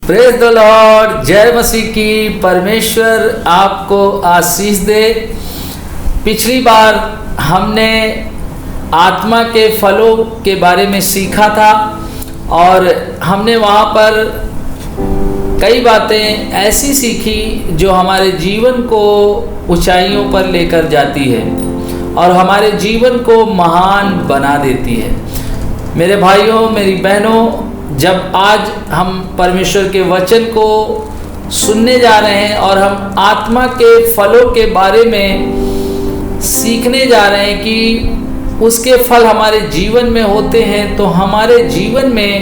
Praise the Lord, जय मसीह की। परमेश्वर आपको आशीष दे। पिछली बार हमने आत्मा के फलों के बारे में सीखा था और हमने वहाँ पर कई बातें ऐसी सीखी जो हमारे जीवन को ऊंचाइयों पर लेकर जाती है और हमारे जीवन को महान बना देती है। मेरे भाइयों, मेरी बहनों, जब आज हम परमेश्वर के वचन को सुनने जा रहे हैं और हम आत्मा के फलों के बारे में सीखने जा रहे हैं कि उसके फल हमारे जीवन में होते हैं तो हमारे जीवन में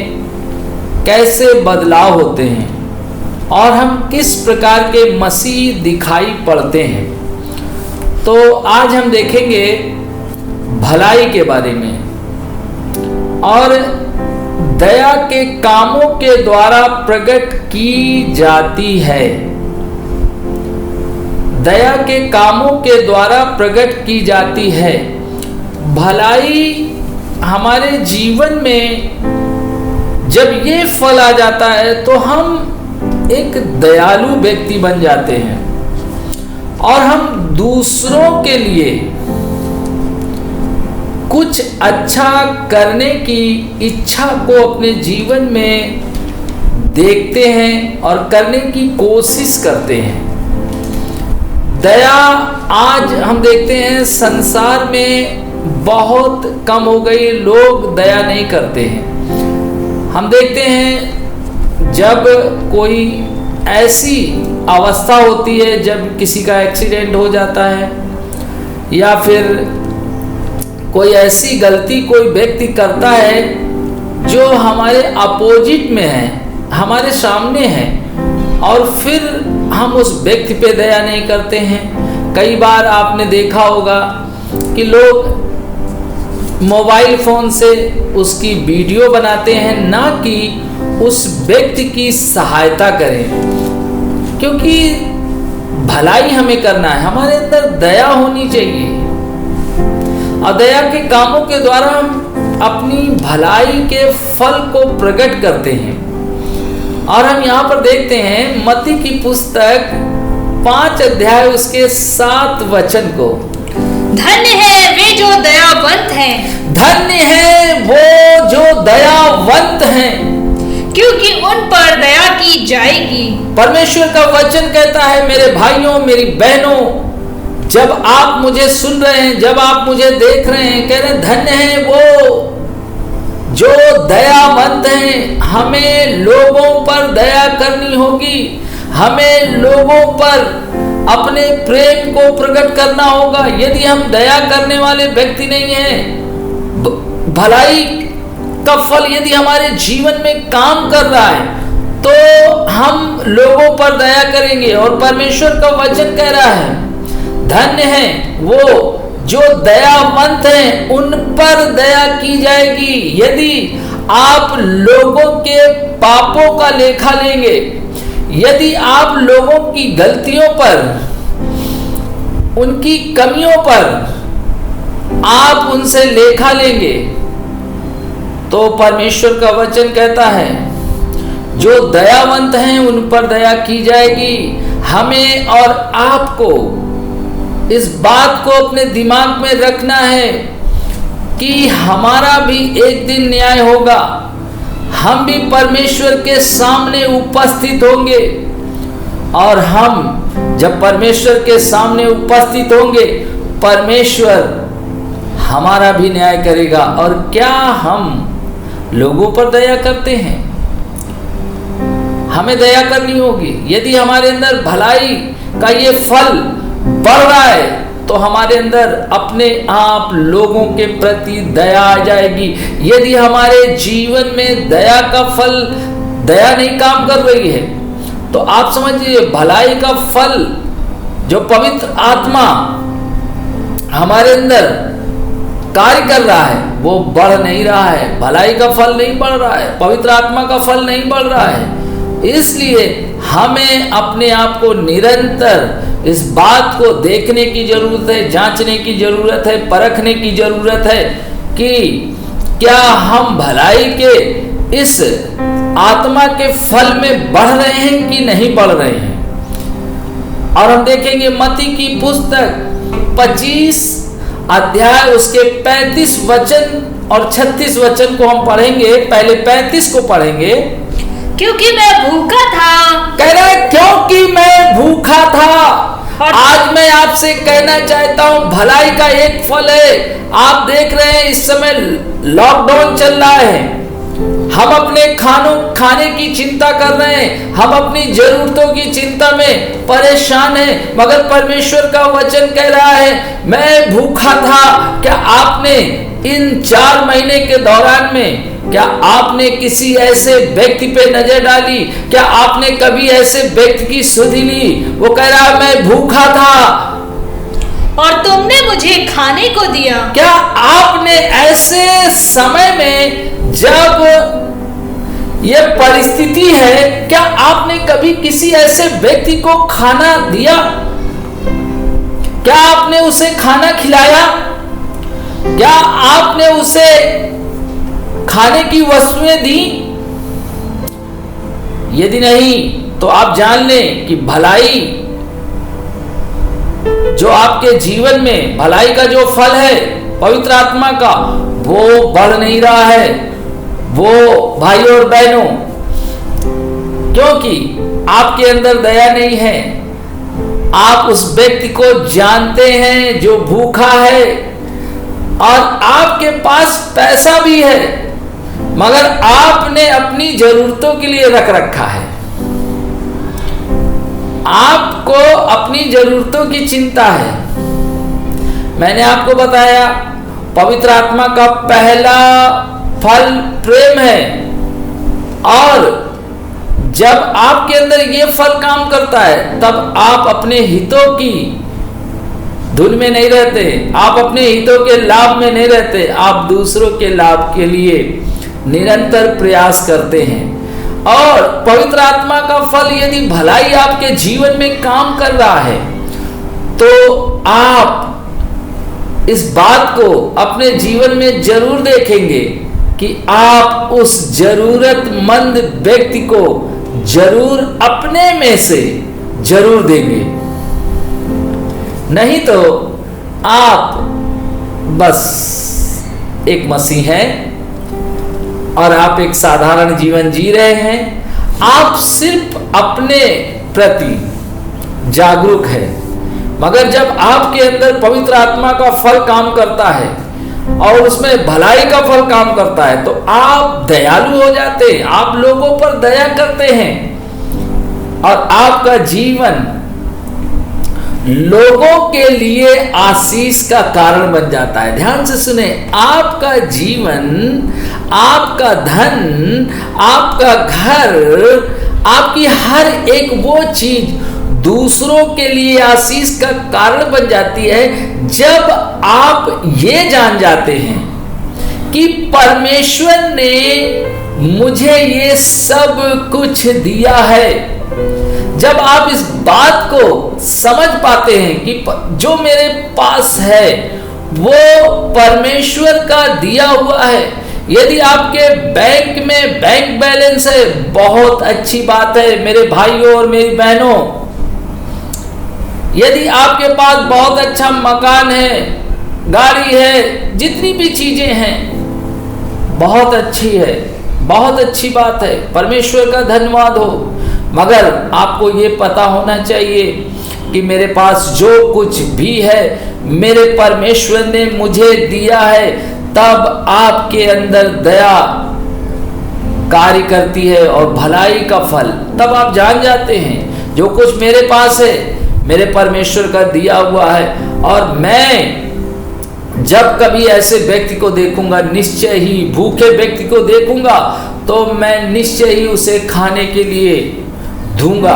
कैसे बदलाव होते हैं और हम किस प्रकार के मसीह दिखाई पड़ते हैं। तो आज हम देखेंगे भलाई के बारे में और दया के कामों के द्वारा प्रकट की जाती है। दया के कामों के द्वारा प्रकट की जाती है। भलाई हमारे जीवन में जब ये फल आ जाता है तो हम एक दयालु व्यक्ति बन जाते हैं और हम दूसरों के लिए कुछ अच्छा करने की इच्छा को अपने जीवन में देखते हैं और करने की कोशिश करते हैं। दया आज हम देखते हैं संसार में बहुत कम हो गई, लोग दया नहीं करते हैं। हम देखते हैं जब कोई ऐसी अवस्था होती है, जब किसी का एक्सीडेंट हो जाता है या फिर कोई ऐसी गलती कोई व्यक्ति करता है जो हमारे अपोजिट में है, हमारे सामने है, और फिर हम उस व्यक्ति पे दया नहीं करते हैं। कई बार आपने देखा होगा कि लोग मोबाइल फोन से उसकी वीडियो बनाते हैं, ना कि उस व्यक्ति की सहायता करें, क्योंकि भलाई हमें करना है, हमारे अंदर दया होनी चाहिए और दया के कामों के द्वारा हम अपनी भलाई के फल को प्रकट करते हैं। और हम यहाँ पर देखते हैं मत्ती की पुस्तक 5 अध्याय उसके 7 वचन को। धन्य है वे जो दयावंत हैं, धन्य है वो जो दयावंत हैं, क्योंकि उन पर दया की जाएगी। परमेश्वर का वचन कहता है, मेरे भाइयों, मेरी बहनों, जब आप मुझे सुन रहे हैं, जब आप मुझे देख रहे हैं, कह रहे हैं धन्य है वो जो दयावंत हैं। हमें लोगों पर दया करनी होगी, हमें लोगों पर अपने प्रेम को प्रकट करना होगा। यदि हम दया करने वाले व्यक्ति नहीं हैं, भलाई का फल यदि हमारे जीवन में काम कर रहा है तो हम लोगों पर दया करेंगे। और परमेश्वर का वचन कह रहा है, धन्य है वो जो दयावंत हैं, उन पर दया की जाएगी। यदि आप लोगों के पापों का लेखा लेंगे, यदि आप लोगों की गलतियों पर, उनकी कमियों पर आप उनसे लेखा लेंगे, तो परमेश्वर का वचन कहता है जो दयावंत हैं उन पर दया की जाएगी। हमें और आपको इस बात को अपने दिमाग में रखना है कि हमारा भी एक दिन न्याय होगा, हम भी परमेश्वर के सामने उपस्थित होंगे और हम जब परमेश्वर के सामने उपस्थित होंगे, परमेश्वर हमारा भी न्याय करेगा। और क्या हम लोगों पर दया करते हैं? हमें दया करनी होगी। यदि हमारे अंदर भलाई का ये फल बढ़ रहा है तो हमारे अंदर अपने आप लोगों के प्रति दया आ जाएगी। यदि हमारे जीवन में दया का फल, दया नहीं काम कर रही है, तो आप समझिए भलाई का फल जो पवित्र आत्मा हमारे अंदर कार्य कर रहा है वो बढ़ नहीं रहा है। भलाई का फल नहीं बढ़ रहा है, पवित्र आत्मा का फल नहीं बढ़ रहा है। इसलिए हमें अपने आप को निरंतर इस बात को देखने की जरूरत है, जांचने की जरूरत है, परखने की जरूरत है कि क्या हम भलाई के इस आत्मा के फल में बढ़ रहे हैं कि नहीं बढ़ रहे हैं। और हम देखेंगे मत्ती की पुस्तक 25 अध्याय उसके 35 वचन और 36 वचन को हम पढ़ेंगे। पहले 35 को पढ़ेंगे। क्योंकि मैं भूखा था, कह रहा है क्योंकि मैं भूखा था। आज मैं आपसे कहना चाहता हूं, भलाई का एक फल है। आप देख रहे हैं इस समय लॉकडाउन चल रहा है, हम अपने खाने की चिंता कर रहे हैं, हम अपनी जरूरतों की चिंता में परेशान हैं, मगर परमेश्वर का वचन कह रहा है मैं भूखा था। क्या आपने इन 4 महीने के दौरान में क्या आपने किसी ऐसे व्यक्ति पे नजर डाली? क्या आपने कभी ऐसे व्यक्ति की सुधि ली? वो कह रहा है मैं भूखा था और तुमने मुझे खाने को दिया। क्या आपने ऐसे समय में जब ये परिस्थिति है, क्या आपने कभी किसी ऐसे व्यक्ति को खाना दिया? क्या आपने उसे खाना खिलाया? क्या आपने उसे खाने की वस्तुएं दी? यदि नहीं तो आप जान लें कि भलाई जो आपके जीवन में, भलाई का जो फल है पवित्र आत्मा का, वो बढ़ नहीं रहा है। वो भाइयों और बहनों, क्योंकि आपके अंदर दया नहीं है। आप उस व्यक्ति को जानते हैं जो भूखा है और आपके पास पैसा भी है, मगर आपने अपनी जरूरतों के लिए रख रखा है। आपको अपनी जरूरतों की चिंता है। मैंने आपको बताया पवित्र आत्मा का पहला फल प्रेम है, और जब आपके अंदर ये फल काम करता है तब आप अपने हितों की धुन में नहीं रहते, आप अपने हितों के लाभ में नहीं रहते, आप दूसरों के लाभ के लिए निरंतर प्रयास करते हैं। और पवित्र आत्मा का फल यदि भलाई आपके जीवन में काम कर रहा है तो आप इस बात को अपने जीवन में जरूर देखेंगे कि आप उस जरूरतमंद व्यक्ति को जरूर अपने में से जरूर देंगे। नहीं तो आप बस एक मसीह हैं और आप एक साधारण जीवन जी रहे हैं। आप सिर्फ अपने प्रति जागरूक है, मगर जब आपके अंदर पवित्र आत्मा का फल काम करता है और उसमें भलाई का फल काम करता है तो आप दयालु हो जाते हैं, आप लोगों पर दया करते हैं और आपका जीवन लोगों के लिए आशीष का कारण बन जाता है। ध्यान से सुने, आपका जीवन, आपका धन, आपका घर, आपकी हर एक वो चीज दूसरों के लिए आशीष का कारण बन जाती है जब आप ये जान जाते हैं कि परमेश्वर ने मुझे ये सब कुछ दिया है। जब आप इस बात को समझ पाते हैं कि जो मेरे पास है वो परमेश्वर का दिया हुआ है। यदि आपके बैंक में बैंक बैलेंस है, बहुत अच्छी बात है मेरे भाइयों और मेरी बहनों। यदि आपके पास बहुत अच्छा मकान है, गाड़ी है, जितनी भी चीजें हैं बहुत अच्छी है, बहुत अच्छी बात है, परमेश्वर का धन्यवाद हो। मगर आपको ये पता होना चाहिए कि मेरे पास जो कुछ भी है मेरे परमेश्वर ने मुझे दिया है। तब आपके अंदर दया कार्य करती है और भलाई का फल, तब आप जान जाते हैं जो कुछ मेरे पास है मेरे परमेश्वर का दिया हुआ है। और मैं जब कभी ऐसे व्यक्ति को देखूंगा, निश्चय ही भूखे व्यक्ति को देखूंगा तो मैं निश्चय ही उसे खाने के लिए दूंगा,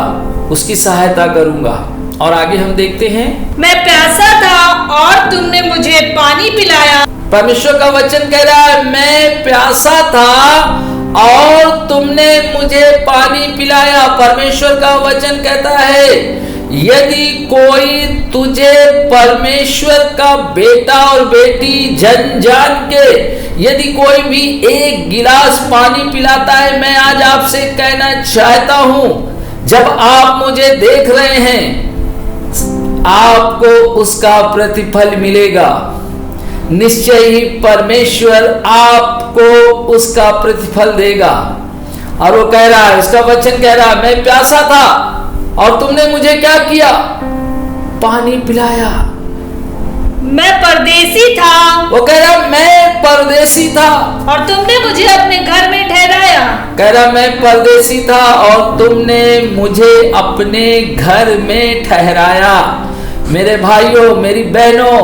उसकी सहायता करूंगा। और आगे हम देखते हैं, मैं प्यासा था और तुमने मुझे पानी पिलाया। परमेश्वर का वचन कह रहा है मैं प्यासा था और तुमने मुझे पानी पिलाया। परमेश्वर का वचन कहता है यदि कोई तुझे परमेश्वर का बेटा और बेटी जान के यदि कोई भी एक गिलास पानी पिलाता है, मैं आज आपसे कहना चाहता हूं, जब आप मुझे देख रहे हैं आपको उसका प्रतिफल मिलेगा। निश्चय ही परमेश्वर आपको उसका प्रतिफल देगा। और वो कह रहा है, उसका वचन कह रहा है, मैं प्यासा था और तुमने मुझे क्या किया? पानी पिलाया। मैं परदेसी था। वो कह रहा मैं परदेसी था और तुमने मुझे अपने घर में ठहराया। कह रहा मैं परदेसी था और तुमने मुझे अपने घर में ठहराया। मेरे भाइयों, मेरी बहनों,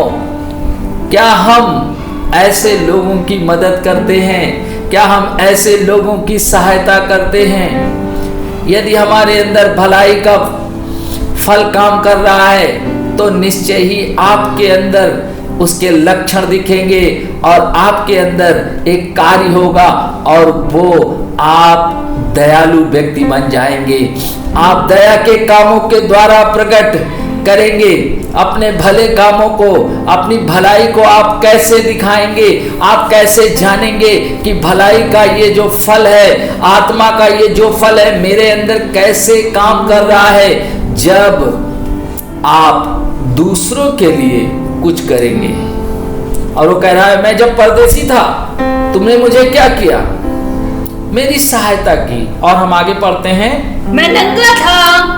क्या हम ऐसे लोगों की मदद करते हैं? क्या हम ऐसे लोगों की सहायता करते हैं? यदि हमारे अंदर भलाई का फल काम कर रहा है तो निश्चय ही आपके अंदर उसके लक्षण दिखेंगे और आपके अंदर एक कार्य होगा और वो आप दयालु व्यक्ति बन जाएंगे। आप दया के कामों के द्वारा प्रकट करेंगे अपने भले कामों को, अपनी भलाई को आप कैसे दिखाएंगे? आप कैसे जानेंगे कि भलाई का ये जो फल है, आत्मा का ये जो फल है मेरे अंदर कैसे काम कर रहा है? जब आप दूसरों के लिए कुछ करेंगे। और वो कह रहा है मैं जब परदेसी था तुमने मुझे क्या किया? मेरी सहायता की। और हम आगे पढ़ते हैं, मैं नंगा था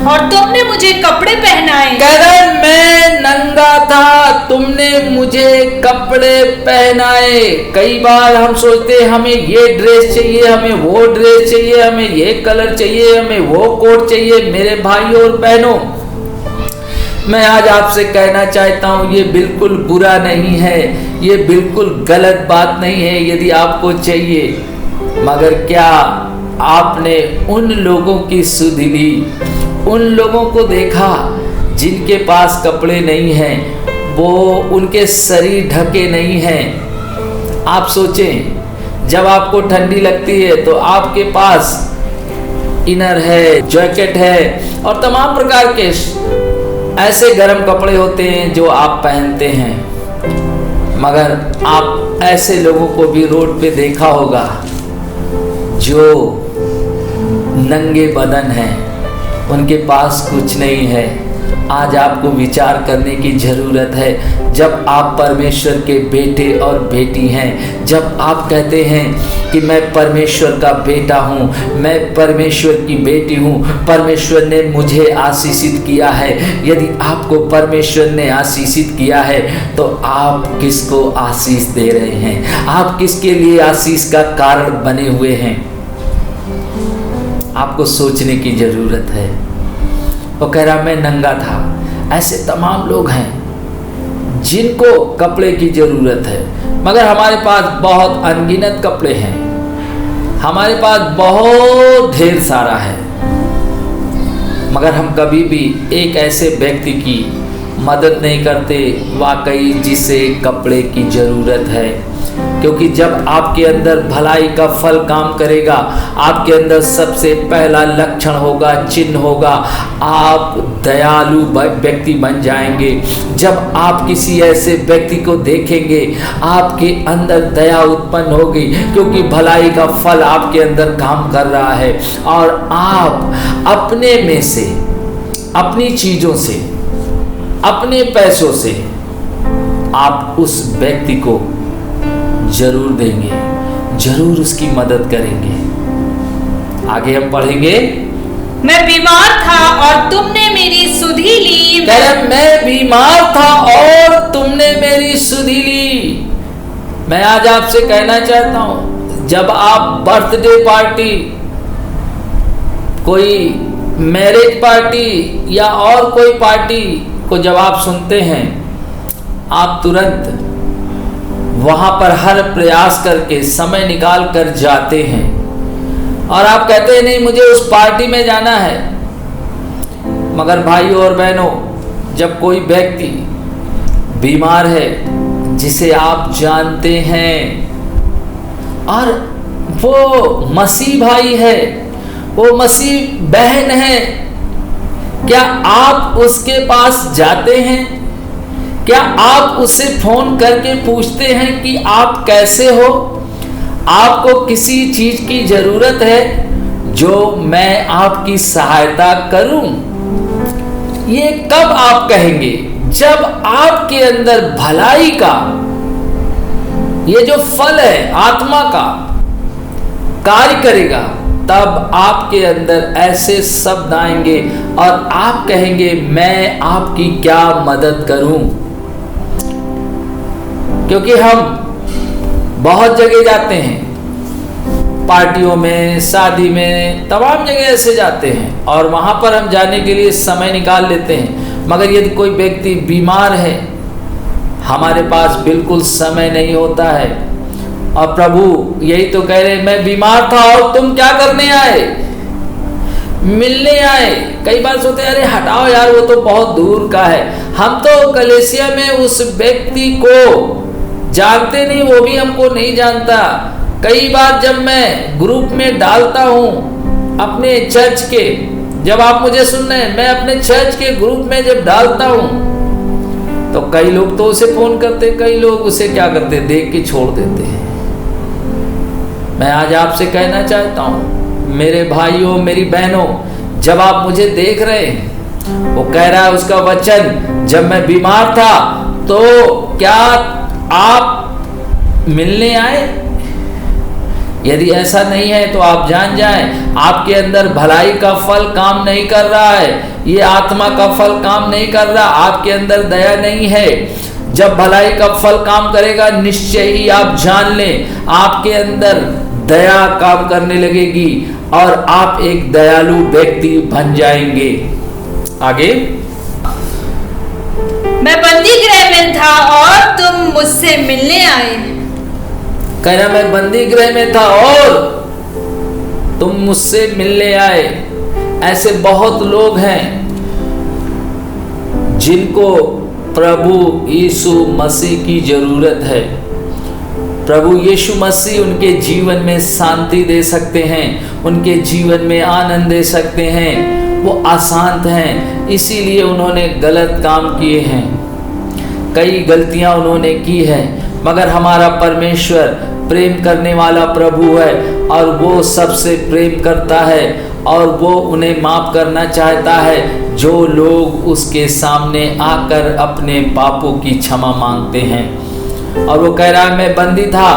और तुमने मुझे कपड़े पहनाए। कह रहा है मैं नंगा था, तुमने मुझे कपड़े पहनाए। कई बार हम सोचते हैं हमें ये ड्रेस चाहिए, हमें वो ड्रेस चाहिए, हमें ये कलर चाहिए, हमें वो कोट चाहिए। मेरे भाइयों और बहनों, मैं आज आपसे कहना चाहता हूँ ये बिल्कुल बुरा नहीं है, ये बिल्कुल गलत बात नहीं है यदि आपको चाहिए। मगर क्या आपने उन लोगों की सुध ली, उन लोगों को देखा जिनके पास कपड़े नहीं हैं, वो उनके शरीर ढके नहीं हैं? आप सोचें, जब आपको ठंडी लगती है तो आपके पास इनर है, जैकेट है और तमाम प्रकार के ऐसे गर्म कपड़े होते हैं जो आप पहनते हैं। मगर आप ऐसे लोगों को भी रोड पे देखा होगा जो नंगे बदन हैं, उनके पास कुछ नहीं है। आज आपको विचार करने की ज़रूरत है। जब आप परमेश्वर के बेटे और बेटी हैं, जब आप कहते हैं कि मैं परमेश्वर का बेटा हूँ, मैं परमेश्वर की बेटी हूँ, परमेश्वर ने मुझे आशीषित किया है। यदि आपको परमेश्वर ने आशीषित किया है तो आप किसको आशीष दे रहे हैं? आप किसके लिए आशीष का कारण बने हुए हैं? आपको सोचने की ज़रूरत है। वो कह रहा मैं नंगा था। ऐसे तमाम लोग हैं जिनको कपड़े की ज़रूरत है, मगर हमारे पास बहुत अनगिनत कपड़े हैं, हमारे पास बहुत ढेर सारा है, मगर हम कभी भी एक ऐसे व्यक्ति की मदद नहीं करते वाकई जिसे कपड़े की ज़रूरत है। क्योंकि जब आपके अंदर भलाई का फल काम करेगा, आपके अंदर सबसे पहला लक्षण होगा, चिन्ह होगा, आप दयालु व्यक्ति बन जाएंगे। जब आप किसी ऐसे व्यक्ति को देखेंगे आपके अंदर दया उत्पन्न होगी, क्योंकि भलाई का फल आपके अंदर काम कर रहा है। और आप अपने में से, अपनी चीज़ों से, अपने पैसों से आप उस व्यक्ति को जरूर देंगे, जरूर उसकी मदद करेंगे। आगे हम पढ़ेंगे, मैं बीमार था और तुमने मेरी सुधि ली। मैं बीमार था और तुमने मेरी सुधि ली। मैं आज आपसे कहना चाहता हूं, जब आप बर्थडे पार्टी, कोई मैरिज पार्टी या और कोई पार्टी को जब आप सुनते हैं, आप तुरंत वहाँ पर हर प्रयास करके समय निकाल कर जाते हैं और आप कहते हैं नहीं मुझे उस पार्टी में जाना है। मगर भाइयों और बहनों, जब कोई व्यक्ति बीमार है जिसे आप जानते हैं और वो मसीह भाई है, वो मसीह बहन है, क्या आप उसके पास जाते हैं? क्या आप उससे फोन करके पूछते हैं कि आप कैसे हो? आपको किसी चीज की जरूरत है जो मैं आपकी सहायता करूं? ये कब आप कहेंगे? जब आपके अंदर भलाई का ये जो फल है आत्मा का कार्य करेगा, तब आपके अंदर ऐसे शब्द आएंगे और आप कहेंगे मैं आपकी क्या मदद करूं। क्योंकि हम बहुत जगह जाते हैं, पार्टियों में, शादी में, तमाम जगह ऐसे जाते हैं और वहां पर हम जाने के लिए समय निकाल लेते हैं, मगर यदि कोई व्यक्ति बीमार है, हमारे पास बिल्कुल समय नहीं होता है। और प्रभु यही तो कह रहे, मैं बीमार था और तुम क्या करने आए? मिलने आए। कई बार सोचते हैं अरे हटाओ यार, वो तो बहुत दूर का है। हम तो कलीसिया में उस व्यक्ति को जानते नहीं, वो भी हमको नहीं जानता। कई बार जब मैं ग्रुप में डालता हूं अपने चर्च के, जब आप मुझे सुन रहे हैं, मैं अपने चर्च के ग्रुप में जब डालता हूं तो कई लोग तो उसे फोन करते, कई लोग उसे क्या करते, देख के छोड़ देते हैं। मैं आज आपसे कहना चाहता हूं मेरे भाइयों, मेरी बहनों, जब आप मुझे देख रहे हैं, वो कह रहा है उसका वचन, जब मैं बीमार था तो क्या आप मिलने आए? यदि ऐसा नहीं है तो आप जान जाएं आपके अंदर भलाई का फल काम नहीं कर रहा है, ये आत्मा का फल काम नहीं कर रहा, आपके अंदर दया नहीं है। जब भलाई का फल काम करेगा, निश्चय ही आप जान लें आपके अंदर दया काम करने लगेगी और आप एक दयालु व्यक्ति बन जाएंगे। आगे, मैं बंदी गृह में था और तुम मुझसे मिलने आए। कहना मैं बंदी गृह में था और तुम मुझसे मिलने आए। ऐसे बहुत लोग हैं जिनको प्रभु यीशु मसीह की जरूरत है। प्रभु यीशु मसीह उनके जीवन में शांति दे सकते हैं, उनके जीवन में आनंद दे सकते हैं। वो अशांत हैं, इसीलिए उन्होंने गलत काम किए हैं, कई गलतियां उन्होंने की है, मगर हमारा परमेश्वर प्रेम करने वाला प्रभु है और वो सबसे प्रेम करता है और वो उन्हें माफ करना चाहता है जो लोग उसके सामने आकर अपने पापों की क्षमा मांगते हैं। और वो कह रहा है मैं बंदी था,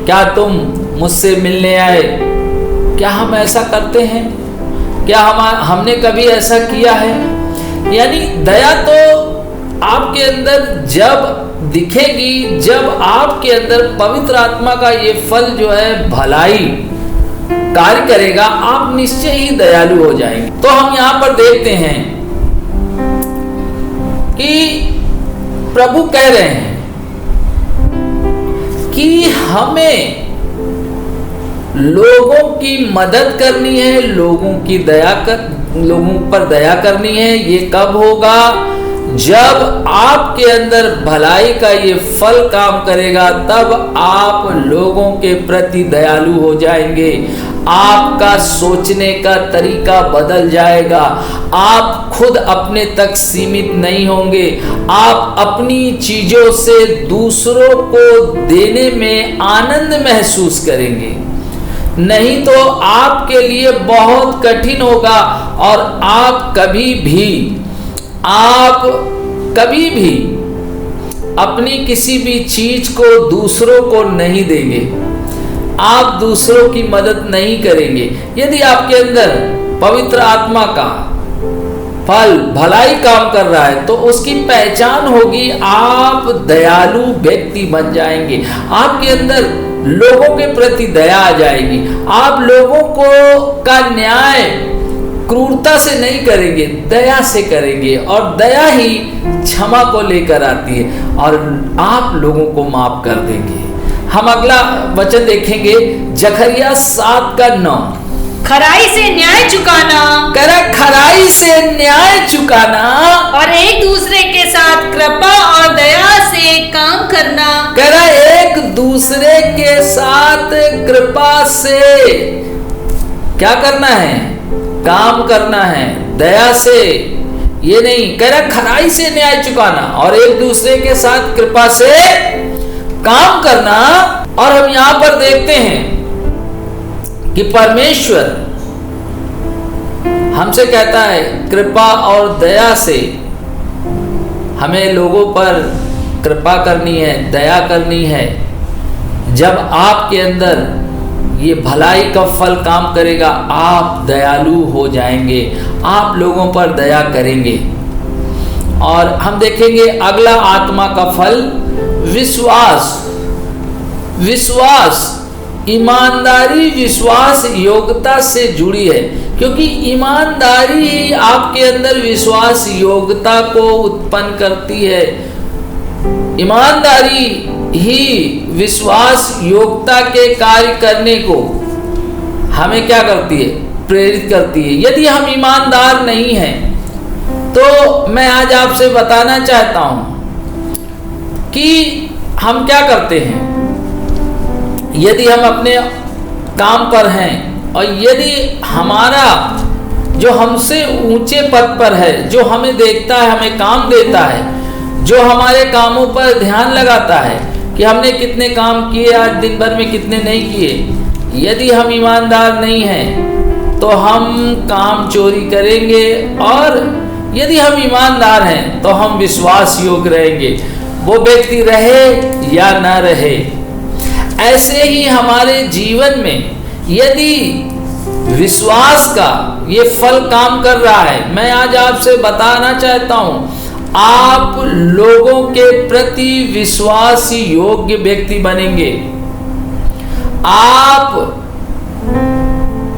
क्या तुम मुझसे मिलने आए? क्या हम ऐसा करते हैं? क्या हमने कभी ऐसा किया है? यानी दया तो आपके अंदर जब दिखेगी, जब आपके अंदर पवित्र आत्मा का ये फल जो है भलाई कार्य करेगा, आप निश्चय ही दयालु हो जाएंगे। तो हम यहाँ पर देखते हैं कि प्रभु कह रहे हैं कि हमें लोगों की मदद करनी है, लोगों पर दया करनी है। ये कब होगा? जब आपके अंदर भलाई का ये फल काम करेगा, तब आप लोगों के प्रति दयालु हो जाएंगे। आपका सोचने का तरीका बदल जाएगा। आप खुद अपने तक सीमित नहीं होंगे। आप अपनी चीजों से दूसरों को देने में आनंद महसूस करेंगे। नहीं तो आपके लिए बहुत कठिन होगा और आप कभी भी अपनी किसी भी चीज को दूसरों को नहीं देंगे। आप दूसरों की मदद नहीं करेंगे। यदि आपके अंदर पवित्र आत्मा का फल भलाई काम कर रहा है तो उसकी पहचान होगी, आप दयालु व्यक्ति बन जाएंगे। आपके अंदर लोगों के प्रति दया आ जाएगी। आप लोगों का न्याय क्रूरता से नहीं करेंगे, दया से करेंगे और दया ही क्षमा को लेकर आती है और आप लोगों को माफ कर देंगे। हम अगला वचन देखेंगे, जकरिया 7:9। खराई से न्याय चुकाना, खराई से न्याय चुकाना और एक दूसरे के साथ कृपा और दया से काम करना। एक दूसरे के साथ कृपा से क्या करना है, काम करना है, दया से, ये नहीं कह रहा खराई से न्याय चुकाना, और एक दूसरे के साथ कृपा से काम करना। और हम यहां पर देखते हैं कि परमेश्वर हमसे कहता है कृपा और दया से हमें लोगों पर कृपा करनी है, दया करनी है। जब आपके अंदर ये भलाई का फल काम करेगा, आप दयालु हो जाएंगे, आप लोगों पर दया करेंगे। और हम देखेंगे अगला आत्मा का फल विश्वास। विश्वास, ईमानदारी विश्वास योग्यता से जुड़ी है, क्योंकि ईमानदारी ही आपके अंदर विश्वास योग्यता को उत्पन्न करती है। ईमानदारी ही विश्वास योग्यता के कार्य करने को हमें क्या करती है, प्रेरित करती है। यदि हम ईमानदार नहीं हैं तो मैं आज आपसे बताना चाहता हूं कि हम क्या करते हैं। यदि हम अपने काम पर हैं और यदि हमारा जो हमसे ऊंचे पद पर है, जो हमें देखता है, हमें काम देता है, जो हमारे कामों पर ध्यान लगाता है कि हमने कितने काम किए, आज दिन भर में कितने नहीं किए, यदि हम ईमानदार नहीं हैं तो हम काम चोरी करेंगे। और यदि हम ईमानदार हैं तो हम विश्वास योग्य रहेंगे, वो व्यक्ति रहे या ना रहे। ऐसे ही हमारे जीवन में यदि विश्वास का ये फल काम कर रहा है, मैं आज आपसे बताना चाहता हूं, आप लोगों के प्रति विश्वास योग्य व्यक्ति बनेंगे। आप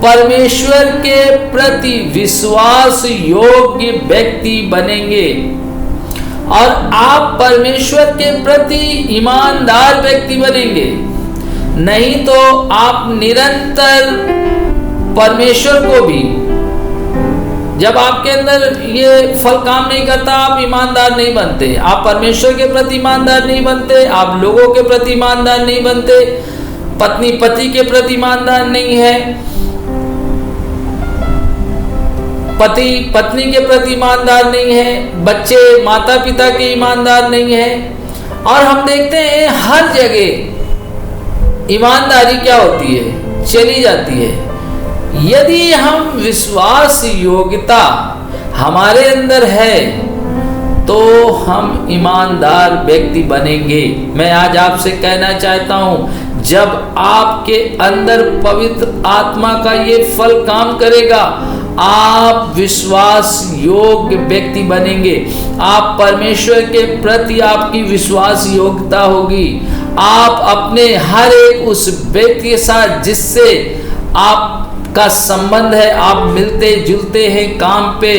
परमेश्वर के प्रति विश्वास योग्य व्यक्ति बनेंगे और आप परमेश्वर के प्रति ईमानदार व्यक्ति बनेंगे। नहीं तो आप निरंतर परमेश्वर को भी, जब आपके अंदर ये फल काम नहीं करता, आप ईमानदार नहीं बनते, आप परमेश्वर के प्रति ईमानदार नहीं बनते, आप लोगों के प्रति ईमानदार नहीं बनते, पत्नी पति के प्रति ईमानदार नहीं है, पति पत्नी के प्रति ईमानदार नहीं है, बच्चे माता पिता के ईमानदार नहीं है। और हम देखते हैं हर जगह ईमानदारी क्या होती है, चली जाती है। यदि हम विश्वास योग्यता हमारे अंदर है तो हम ईमानदार व्यक्ति बनेंगे। मैं आज आपसे कहना चाहता हूं, जब आपके अंदर पवित्र आत्मा का ये फल काम करेगा, आप विश्वास योग्य व्यक्ति बनेंगे। आप परमेश्वर के प्रति आपकी विश्वास योग्यता होगी। आप अपने हर एक उस व्यक्ति के साथ जिससे आपका संबंध है, आप मिलते जुलते हैं काम पे,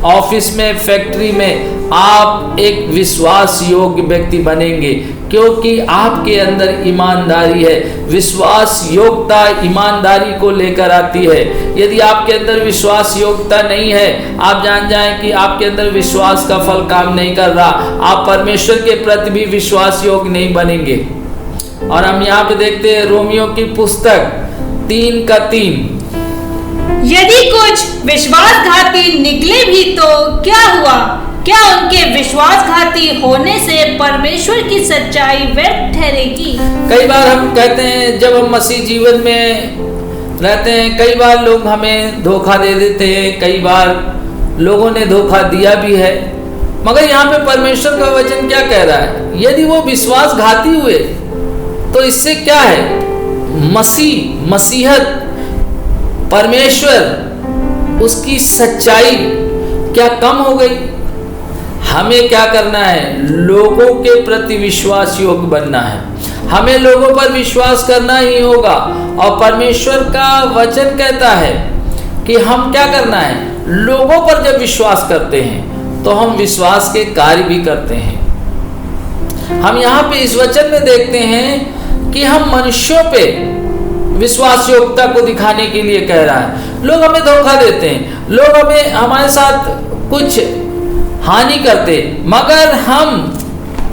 ऑफिस में, फैक्ट्री में, आप एक विश्वास योग्य व्यक्ति बनेंगे, क्योंकि आपके अंदर ईमानदारी है। विश्वास योग्यता ईमानदारी को लेकर आती है। यदि आपके अंदर विश्वास योग्यता नहीं है, आप जान जाएं कि आपके अंदर विश्वास का फल काम नहीं कर रहा, आप परमेश्वर के प्रति भी विश्वास योग्य नहीं बनेंगे। और हम यहाँ पे देखते हैं रोमियो की पुस्तक 3:3, यदि कुछ विश्वासघाती निकले भी तो क्या हुआ? क्या उनके विश्वासघाती होने से परमेश्वर की सच्चाई व्यर्थ ठहरेगी? कई बार हम कहते हैं, जब हम मसीह जीवन में रहते हैं, कई बार लोग हमें धोखा दे देते हैं, कई बार लोगों ने धोखा दिया भी है। मगर यहाँ पे परमेश्वर का वचन क्या कह रहा है? यदि वो विश्वासघाती हुए तो इससे क्या है? मसीहत, परमेश्वर, उसकी सच्चाई क्या कम हो गई? हमें क्या करना है? लोगों के प्रति विश्वास योग्य बनना है। हमें लोगों पर विश्वास करना ही होगा। और परमेश्वर का वचन कहता है कि हम क्या करना है? लोगों पर जब विश्वास करते हैं तो हम विश्वास के कार्य भी करते हैं। हम यहाँ पे इस वचन में देखते हैं कि हम मनुष्यों पे विश्वास योग्यता को दिखाने के लिए कह रहा है। लोग हमें धोखा देते हैं, लोग हमारे साथ कुछ हानि करते, मगर हम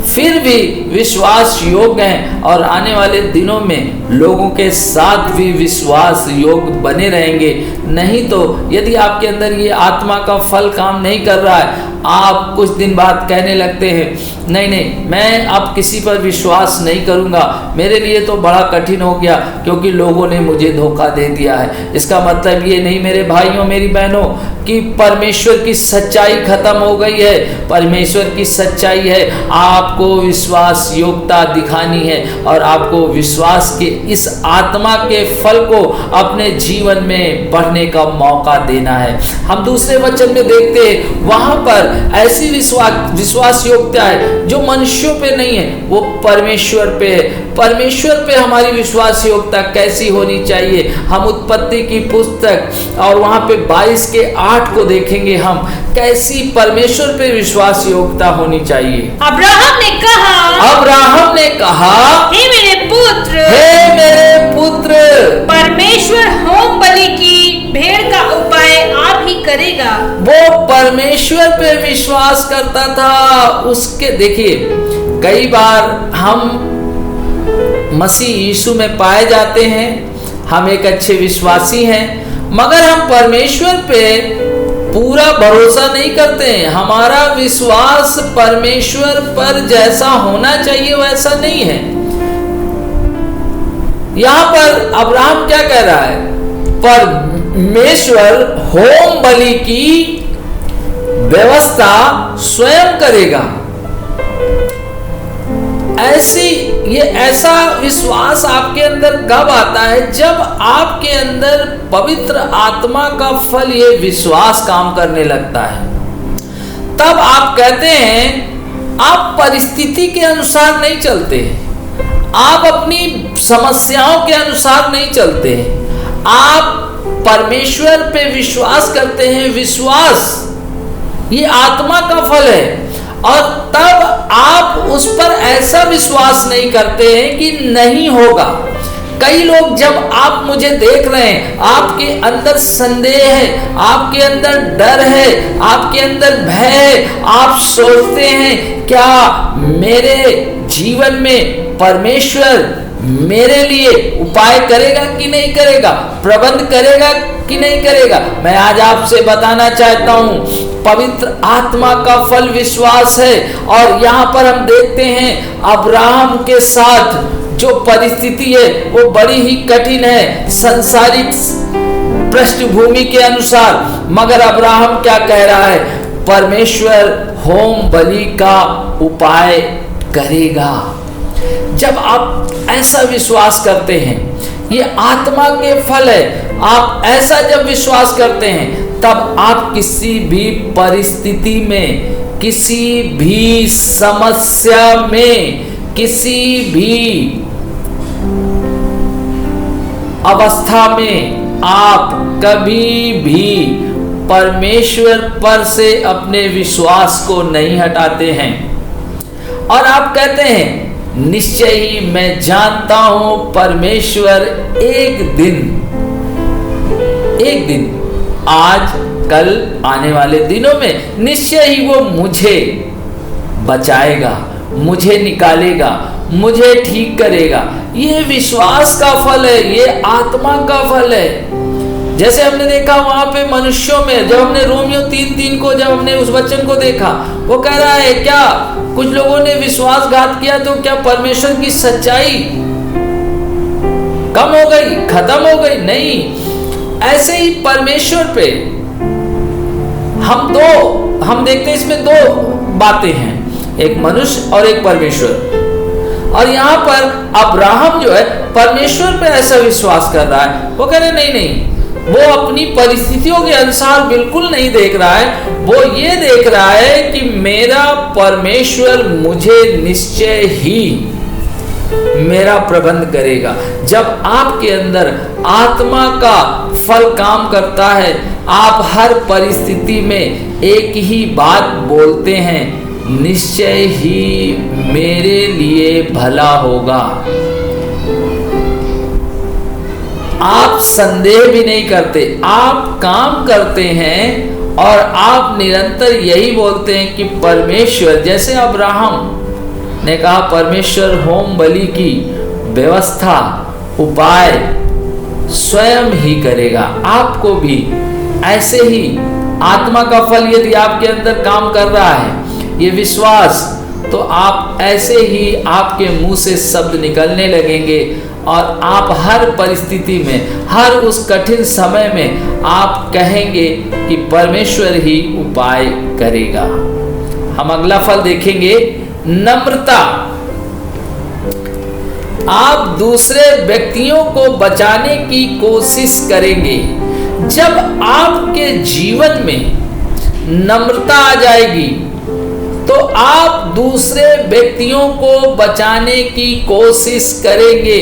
फिर भी विश्वास योग्य हैं और आने वाले दिनों में लोगों के साथ भी विश्वास योग्य बने रहेंगे। नहीं तो यदि आपके अंदर ये आत्मा का फल काम नहीं कर रहा है, आप कुछ दिन बाद कहने लगते हैं नहीं नहीं, मैं अब किसी पर विश्वास नहीं करूंगा, मेरे लिए तो बड़ा कठिन हो गया क्योंकि लोगों ने मुझे धोखा दे दिया है। इसका मतलब ये नहीं मेरे भाइयों मेरी बहनों कि परमेश्वर की सच्चाई खत्म हो गई है। परमेश्वर की सच्चाई है आपको विश्वास योग्यता दिखानी है और आपको विश्वास के इस आत्मा के फल को अपने जीवन में बढ़ने का मौका देना है। हम दूसरे वचन में देखते हैं वहां पर ऐसी विश्वास योग्यता है जो मनुष्यों पे नहीं है, वो परमेश्वर पे है। परमेश्वर पे हमारी विश्वास योग्यता कैसी होनी चाहिए? हम उत्पत्ति की पुस्तक और वहां पे 22:8 को देखेंगे हम कैसी परमेश्वर पे विश्वास योग्यता होनी चाहिए। अब्राहम ने कहा हे मेरे पुत्र परमेश्वर होम बलि की भेड़ का उपाय आप ही करेगा। वो परमेश्वर पे विश्वास करता था। उसके देखिए कई बार हम मसीह यीशु में पाए जाते हैं, हम एक अच्छे विश्वासी हैं, मगर हम परमेश्वर पे पूरा भरोसा नहीं करते हैं। हमारा विश्वास परमेश्वर पर जैसा होना चाहिए वैसा नहीं है। यहां पर अब्राहम क्या कह रहा है? परमेश्वर होम बलि की व्यवस्था स्वयं करेगा। ऐसा विश्वास आपके अंदर कब आता है? जब आपके अंदर पवित्र आत्मा का फल ये विश्वास काम करने लगता है। तब आप कहते हैं आप परिस्थिति के अनुसार नहीं चलते, आप अपनी समस्याओं के अनुसार नहीं चलते, आप परमेश्वर पे विश्वास करते हैं। विश्वास ये आत्मा का फल है और तब आप उस पर ऐसा विश्वास नहीं करते हैं कि नहीं होगा। कई लोग जब आप मुझे देख रहे हैं, आपके अंदर संदेह है, आपके अंदर डर है, आपके अंदर भय है, आप सोचते हैं क्या मेरे जीवन में परमेश्वर मेरे लिए उपाय करेगा कि नहीं करेगा, प्रबंध करेगा कि नहीं करेगा। मैं आज आपसे बताना चाहता हूं पवित्र आत्मा का फल विश्वास है। और यहाँ पर हम देखते हैं अब्राहम के साथ जो परिस्थिति है वो बड़ी ही कठिन है संसारिक पृष्ठभूमि के अनुसार, मगर अब्राहम क्या कह रहा है? परमेश्वर होम बलि का उपाय करेगा। जब आप ऐसा विश्वास करते हैं, ये आत्मा के फल है, आप ऐसा जब विश्वास करते हैं तब आप किसी भी परिस्थिति में, किसी भी समस्या में, किसी भी अवस्था में आप कभी भी परमेश्वर पर से अपने विश्वास को नहीं हटाते हैं। और आप कहते हैं निश्चय ही मैं जानता हूं परमेश्वर एक दिन आज कल आने वाले दिनों में निश्चय ही वो मुझे बचाएगा, मुझे निकालेगा, मुझे ठीक करेगा। ये विश्वास का फल है, ये आत्मा का फल है। जैसे हमने देखा वहां पे मनुष्यों में, जब हमने रोमियो 3:3 को जब हमने उस वचन को देखा, वो कह रहा है क्या कुछ लोगों ने विश्वासघात किया तो क्या परमेश्वर की सच्चाई कम हो गई, खत्म हो गई? नहीं, ऐसे ही परमेश्वर पे हम देखते हैं इसमें दो बातें हैं, एक मनुष्य और एक परमेश्वर। और यहाँ पर अब्राहम जो है परमेश्वर पे ऐसा विश्वास कर रहा है। वो कह रहे नहीं, वो अपनी परिस्थितियों के अनुसार बिल्कुल नहीं देख रहा है, वो ये देख रहा है कि मेरा परमेश्वर मुझे निश्चय ही मेरा प्रबंध करेगा। जब आपके अंदर आत्मा का फल काम करता है, आप हर परिस्थिति में एक ही बात बोलते हैं, निश्चय ही मेरे लिए भला होगा। आप संदेह भी नहीं करते, आप काम करते हैं और आप निरंतर यही बोलते हैं कि परमेश्वर, जैसे अब्राहम ने कहा परमेश्वर होम बलि की व्यवस्था उपाय स्वयं ही करेगा। आपको भी ऐसे ही आत्मा का फल यदि आपके अंदर काम कर रहा है, ये विश्वास, तो आप ऐसे ही आपके मुंह से शब्द निकलने लगेंगे और आप हर परिस्थिति में, हर उस कठिन समय में आप कहेंगे कि परमेश्वर ही उपाय करेगा। हम अगला फल देखेंगे, नम्रता। आप दूसरे व्यक्तियों को बचाने की कोशिश करेंगे। जब आपके जीवन में नम्रता आ जाएगी तो आप दूसरे व्यक्तियों को बचाने की कोशिश करेंगे।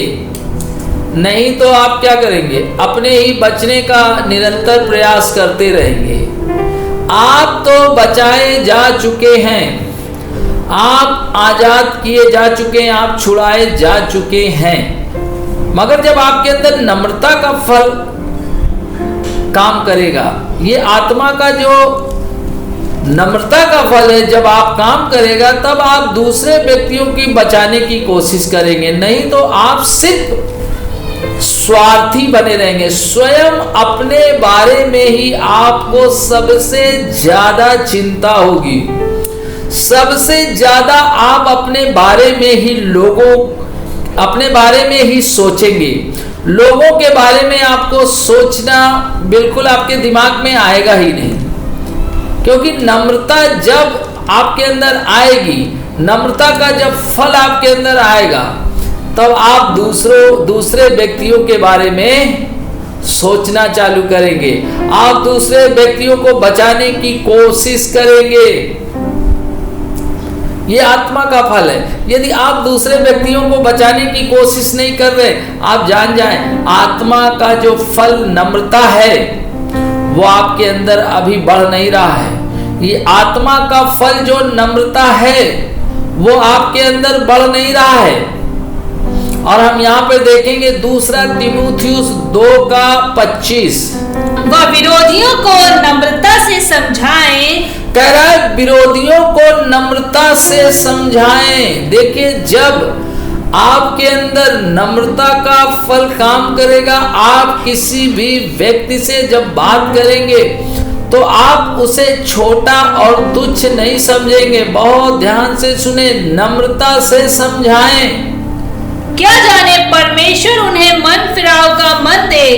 नहीं तो आप क्या करेंगे? अपने ही बचने का निरंतर प्रयास करते रहेंगे। आप तो बचाए जा चुके हैं, आप आजाद किए जा चुके हैं, आप छुड़ाए जा चुके हैं। मगर जब आपके अंदर नम्रता का फल काम करेगा, ये आत्मा का जो नम्रता का फल है, जब आप काम करेगा तब आप दूसरे व्यक्तियों की बचाने की कोशिश करेंगे। नहीं तो आप सिर्फ स्वार्थी बने रहेंगे। स्वयं अपने बारे में ही आपको सबसे ज्यादा चिंता होगी, सबसे ज्यादा आप अपने बारे में ही अपने बारे में ही सोचेंगे। लोगों के बारे में आपको सोचना बिल्कुल आपके दिमाग में आएगा ही नहीं, क्योंकि नम्रता जब आपके अंदर आएगी, नम्रता का जब फल आपके अंदर आएगा, तब आप दूसरे व्यक्तियों के बारे में सोचना चालू करेंगे। आप दूसरे व्यक्तियों को बचाने की कोशिश करेंगे। ये आत्मा का फल है। यदि आप दूसरे व्यक्तियों को बचाने की कोशिश नहीं कर रहे, आप जान जाएं, आत्मा का जो फल नम्रता है वो आपके अंदर अभी बढ़ नहीं रहा है। ये आत्मा का फल जो नम्रता है वो आपके अंदर बढ़ नहीं रहा है। और हम यहाँ पे देखेंगे दूसरा तीमुथियुस 2:25, वह विरोधियों को नम्रता से समझाएं। कह रहा है विरोधियों को नम्रता से समझाएं। देखिए, जब आपके अंदर नम्रता का फल काम करेगा, आप किसी भी व्यक्ति से जब बात करेंगे तो आप उसे छोटा और तुच्छ नहीं समझेंगे। बहुत ध्यान से सुने, नम्रता से समझाएं। क्या जाने परमेश्वर उन्हें मन फिराव का मन दे।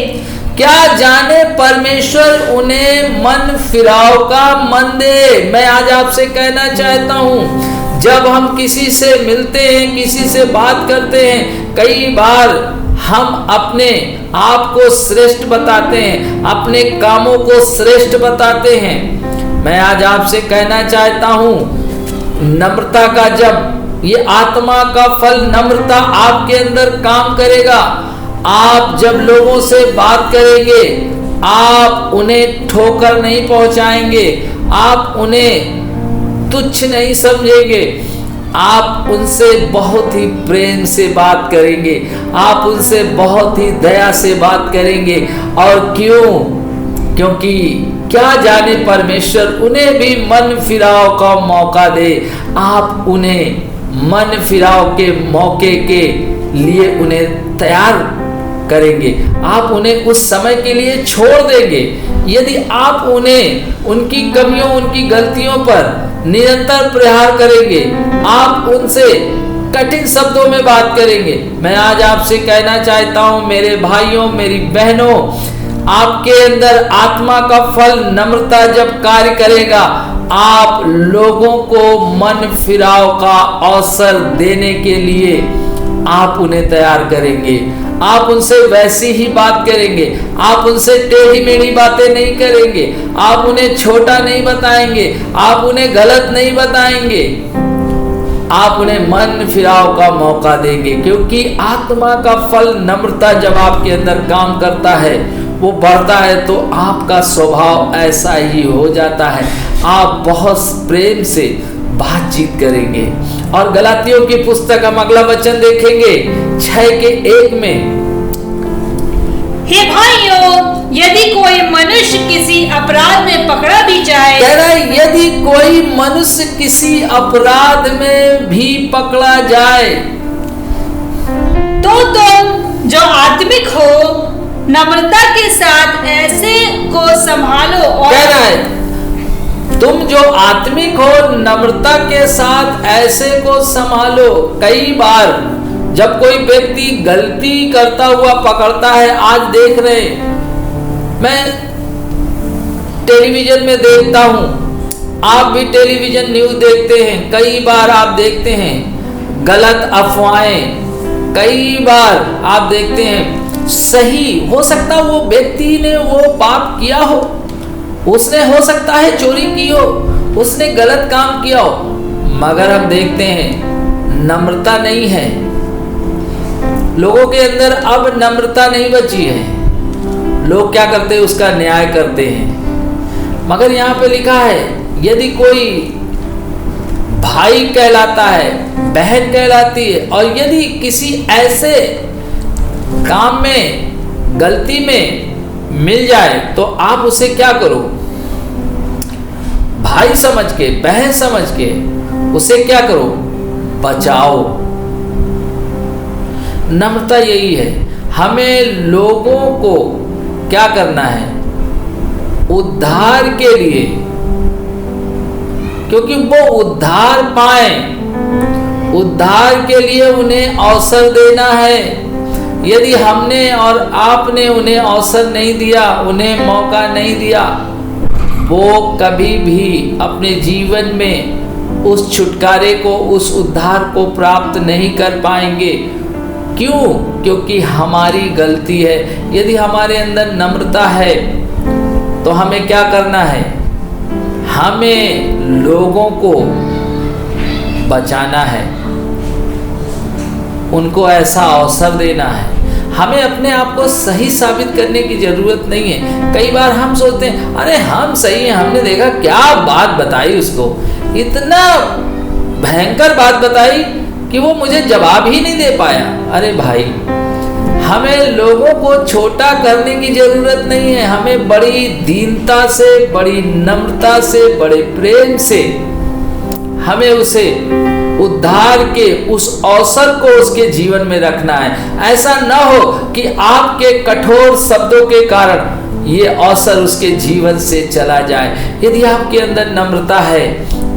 क्या जाने परमेश्वर उन्हें मन फिराव का मन दे। मैं आज आपसे कहना चाहता हूँ, जब हम किसी से मिलते हैं, किसी से बात करते हैं, कई बार हम अपने आप को श्रेष्ठ बताते हैं, अपने कामों को श्रेष्ठ बताते हैं। मैं आज आपसे कहना चाहता हूँ, नम्रता का जब ये आत्मा का फल नम्रता आपके अंदर काम करेगा, आप जब लोगों से बात करेंगे, आप उन्हें ठोकर नहीं पहुंचाएंगे, आप उन्हें तुच्छ नहीं समझेंगे, आप उनसे बहुत ही प्रेम से बात करेंगे, आप उनसे बहुत ही दया से बात करेंगे। और क्यों? क्योंकि क्या जाने परमेश्वर उन्हें भी मन फिराव का मौका दे। आप उन्हें मन फिराव के मौके के लिए उन्हें तैयार करेंगे, आप उन्हें उस समय के लिए छोड़ देंगे। यदि आप उन्हें उनकी कमियों, उनकी गलतियों पर निरंतर प्रहार करेंगे, आप उनसे कठिन शब्दों में बात करेंगे। मैं आज आपसे कहना चाहता हूं, मेरे भाइयों, मेरी बहनों, आपके अंदर आत्मा का फल नम्रता जब कार्य करेगा, आप लोगों को मन फिराव का अवसर देने के लिए आप उन्हें तैयार करेंगे। आप उनसे वैसी ही बात करेंगे, आप उनसे टेढ़ी मेढ़ी बातें नहीं करेंगे, आप उन्हें छोटा नहीं बताएंगे, आप उन्हें गलत नहीं बताएंगे, आप उन्हें मन फिराव का मौका देंगे। क्योंकि आत्मा का फल नम्रता जब आपके अंदर काम करता है, वो बढ़ता है, तो आपका स्वभाव ऐसा ही हो जाता है। आप बहुत प्रेम से बातचीत करेंगे। और गलातियों की पुस्तक हम अगला वचन देखेंगे 6:1 में, हे भाइयों, यदि कोई मनुष्य किसी अपराध में पकड़ा भी जाए, कह रहा है यदि कोई मनुष्य किसी अपराध में भी पकड़ा जाए तो तुम जो आत्मिक हो नम्रता के साथ ऐसे को संभालो और कहना है तुम जो आत्मिक हो नम्रता के साथ ऐसे को संभालो। कई बार जब कोई व्यक्ति गलती करता हुआ पकड़ता है, आज देख रहे, मैं टेलीविजन में देखता हूं, आप भी टेलीविजन न्यूज देखते हैं, कई बार आप देखते हैं गलत अफवाहें, कई बार आप देखते हैं सही हो सकता वो व्यक्ति ने वो पाप किया हो, उसने हो सकता है चोरी की हो, उसने गलत काम किया हो, मगर हम देखते हैं नम्रता नहीं है लोगों के अंदर। अब नम्रता नहीं बची है, लोग क्या करते हैं उसका न्याय करते हैं। मगर यहाँ पे लिखा है यदि कोई भाई कहलाता है, बहन कहलाती है, और यदि किसी ऐसे काम में गलती में मिल जाए तो आप उसे क्या करो, भाई समझ के, बहन समझ के उसे क्या करो, बचाओ। नम्रता यही है, हमें लोगों को क्या करना है, उद्धार के लिए, क्योंकि वो उद्धार पाए, उद्धार के लिए उन्हें अवसर देना है। यदि हमने और आपने उन्हें अवसर नहीं दिया, उन्हें मौका नहीं दिया, वो कभी भी अपने जीवन में उस छुटकारे को, उस उद्धार को प्राप्त नहीं कर पाएंगे। क्यों? क्योंकि हमारी गलती है। यदि हमारे अंदर नम्रता है तो हमें क्या करना है, हमें लोगों को बचाना है, उनको ऐसा अवसर देना है। हमें अपने आप को सही साबित करने की जरूरत नहीं है। कई बार हम सोचते हैं अरे हम सही हैं, हमने देखा क्या बात बताई उसको, इतना भयंकर बात बताई कि वो मुझे जवाब ही नहीं दे पाया। अरे भाई, हमें लोगों को छोटा करने की जरूरत नहीं है, हमें बड़ी दीनता से, बड़ी नम्रता से, बड़े प्रेम से हमें उसे उद्धार के उस अवसर को उसके जीवन में रखना है। ऐसा न हो कि आपके कठोर शब्दों के कारण ये अवसर उसके जीवन से चला जाए। यदि आपके अंदर नम्रता है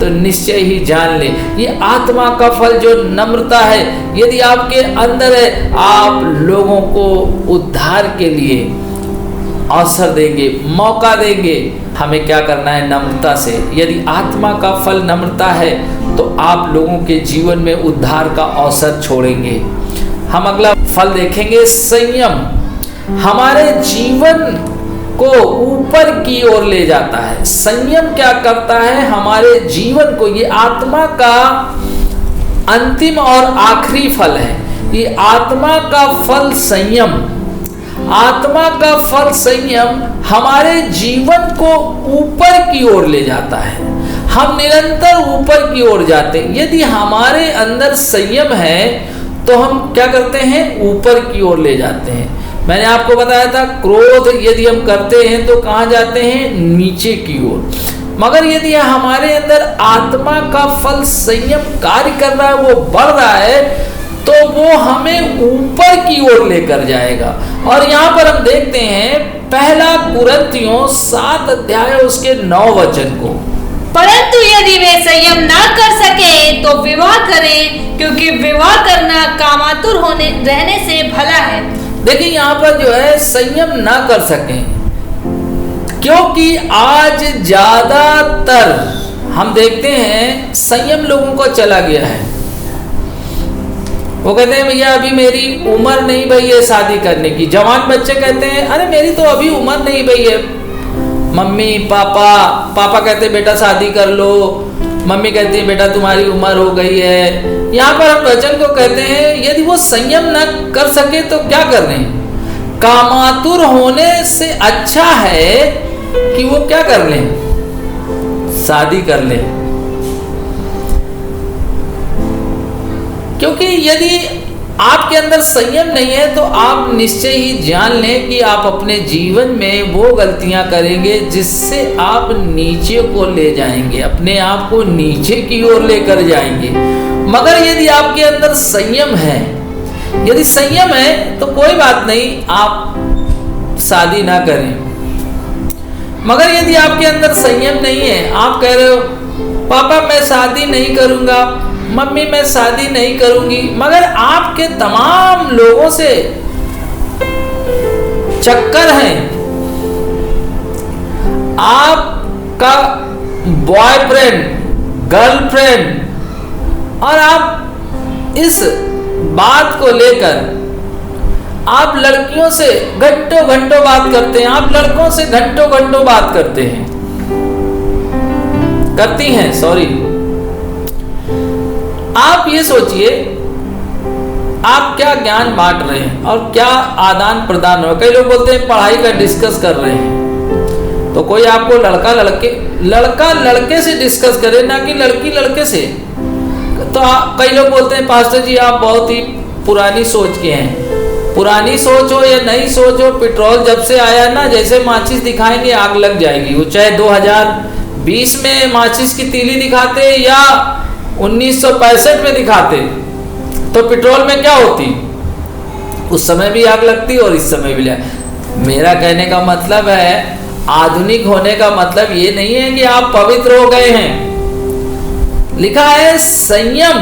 तो निश्चय ही जान ले, ये आत्मा का फल जो नम्रता है यदि आपके अंदर है, आप लोगों को उद्धार के लिए अवसर देंगे, मौका देंगे। हमें क्या करना है, नम्रता से। यदि आत्मा का फल नम्रता है तो आप लोगों के जीवन में उद्धार का अवसर छोड़ेंगे। हम अगला फल देखेंगे, संयम। हमारे जीवन को ऊपर की ओर ले जाता है। संयम क्या करता है, हमारे जीवन को, ये आत्मा का अंतिम और आखिरी फल है। ये आत्मा का फल संयम, आत्मा का फल संयम हमारे जीवन को ऊपर की ओर ले जाता है। हम निरंतर ऊपर की ओर जाते हैं। यदि हमारे अंदर संयम है तो हम क्या करते हैं, ऊपर की ओर ले जाते हैं। मैंने आपको बताया था क्रोध यदि हम करते हैं तो कहाँ जाते हैं, नीचे की ओर। मगर यदि हमारे अंदर आत्मा का फल संयम कार्य कर रहा है, वो बढ़ रहा है, तो वो हमें ऊपर की ओर लेकर जाएगा। और यहाँ पर हम देखते हैं पहला कुरिन्थियों 7 अध्याय उसके 9 वचन को, परंतु यदि वे संयम ना कर सके तो विवाह करें, क्योंकि विवाह करना कामातुर रहने से भला है। देखिए यहाँ पर जो है संयम ना कर सके, क्योंकि आज ज्यादातर हम देखते हैं संयम लोगों को चला गया है। वो कहते हैं भैया अभी मेरी उम्र नहीं भई है शादी करने की। जवान बच्चे कहते हैं अरे मेरी तो अभी उम्र नहीं भई है। मम्मी पापा कहते हैं बेटा शादी कर लो, मम्मी कहती है बेटा तुम्हारी उम्र हो गई है। यहाँ पर हम वचन को कहते हैं यदि वो संयम न कर सके तो क्या कर रहे हैं, कामातुर होने से अच्छा है कि वो क्या कर लें, शादी कर लें। क्योंकि यदि आपके अंदर संयम नहीं है तो आप निश्चय ही जान लें कि आप अपने जीवन में वो गलतियां करेंगे जिससे आप नीचे को ले जाएंगे, अपने आप को नीचे की ओर लेकर जाएंगे। मगर यदि आपके अंदर संयम है, यदि संयम है तो कोई बात नहीं, आप शादी ना करें। मगर यदि आपके अंदर संयम नहीं है, आप कह रहे हो पापा मैं शादी नहीं करूंगा, मम्मी मैं शादी नहीं करूंगी, मगर आपके तमाम लोगों से चक्कर है, आपका बॉयफ्रेंड गर्लफ्रेंड, और आप इस बात को लेकर आप लड़कियों से घंटों घंटों बात करते हैं, आप लड़कों से घंटों घंटों बात करते हैं, करती हैं, सॉरी। आप ये सोचिए आप क्या ज्ञान बांट रहे हैं और क्या आदान प्रदान हो। कई लोग बोलते हैं पढ़ाई का डिस्कस कर रहे हैं, तो कोई आपको लड़का लड़के से डिस्कस करे, ना कि लड़की लड़के से। तो कई लोग बोलते हैं पास्टर जी आप बहुत ही पुरानी सोच के हैं। पुरानी सोच हो या नई सोच हो, पेट्रोल जब से आया ना, जैसे माचिस दिखाएंगे आग लग जाएगी। वो चाहे 2020 में माचिस की तीली दिखाते या 1965 में दिखाते, तो पेट्रोल में क्या होती, उस समय भी आग लगती और इस समय भी मेरा कहने का मतलब है, आधुनिक होने का मतलब ये नहीं है कि आप पवित्र हो गए हैं। लिखा है संयम।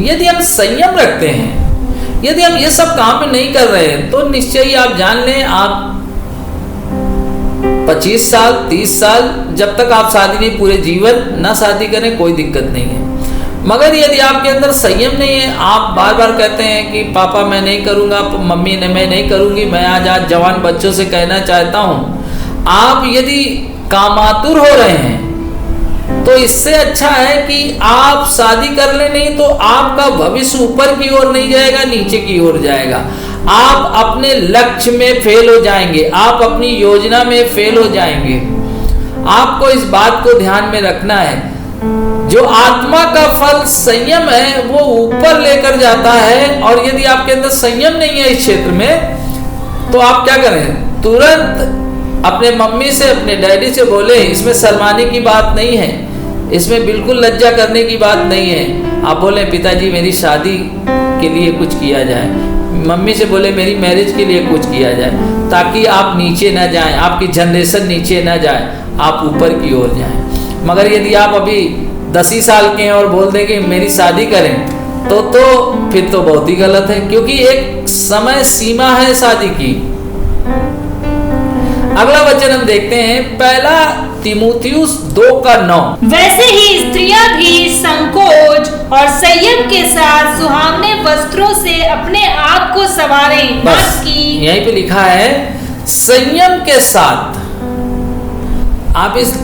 यदि हम संयम रखते हैं, यदि हम ये सब काम नहीं कर रहे हैं, तो निश्चय ही आप जान लें, आप 25 साल 30 साल जब तक आप शादी नहीं, पूरे जीवन ना शादी करें, कोई दिक्कत नहीं है। मगर यदि आपके अंदर संयम नहीं है, आप बार बार कहते हैं कि पापा मैं नहीं करूँगा, मम्मी ने मैं नहीं करूँगी। मैं आज जवान बच्चों से कहना चाहता हूँ, आप यदि कामातुर हो रहे हैं तो इससे अच्छा है कि आप शादी कर ले, नहीं तो आपका भविष्य ऊपर की ओर नहीं जाएगा, नीचे की ओर जाएगा। आप अपने लक्ष्य में फेल हो जाएंगे, आप अपनी योजना में फेल हो जाएंगे। आपको इस बात को ध्यान में रखना है। जो आत्मा का फल संयम है वो ऊपर लेकर जाता है, और यदि आपके अंदर संयम नहीं है इस क्षेत्र में, तो आप क्या करें, तुरंत अपने मम्मी से अपने डैडी से बोले। इसमें शर्माने की बात नहीं है, इसमें बिल्कुल लज्जा करने की बात नहीं है। आप बोले पिताजी मेरी शादी के लिए कुछ किया जाए, मम्मी से बोले मेरी मैरिज के लिए कुछ किया जाए, ताकि आप नीचे ना जाएं, आपकी जनरेशन नीचे ना जाए, आप ऊपर की ओर जाएं। मगर यदि आप अभी 10 ही साल के हैं और बोल दें कि मेरी शादी करें, तो फिर तो बहुत ही गलत है, क्योंकि एक समय सीमा है शादी की। अगला वचन हम देखते हैं, पहला तीमुथियुस 2:9। वैसे ही स्त्रियां भी संकोच और संयम के साथ सुहावने वस्त्रों से अपने आप को संवारें। बस यहीं पे लिखा है संयम के साथ। आप इस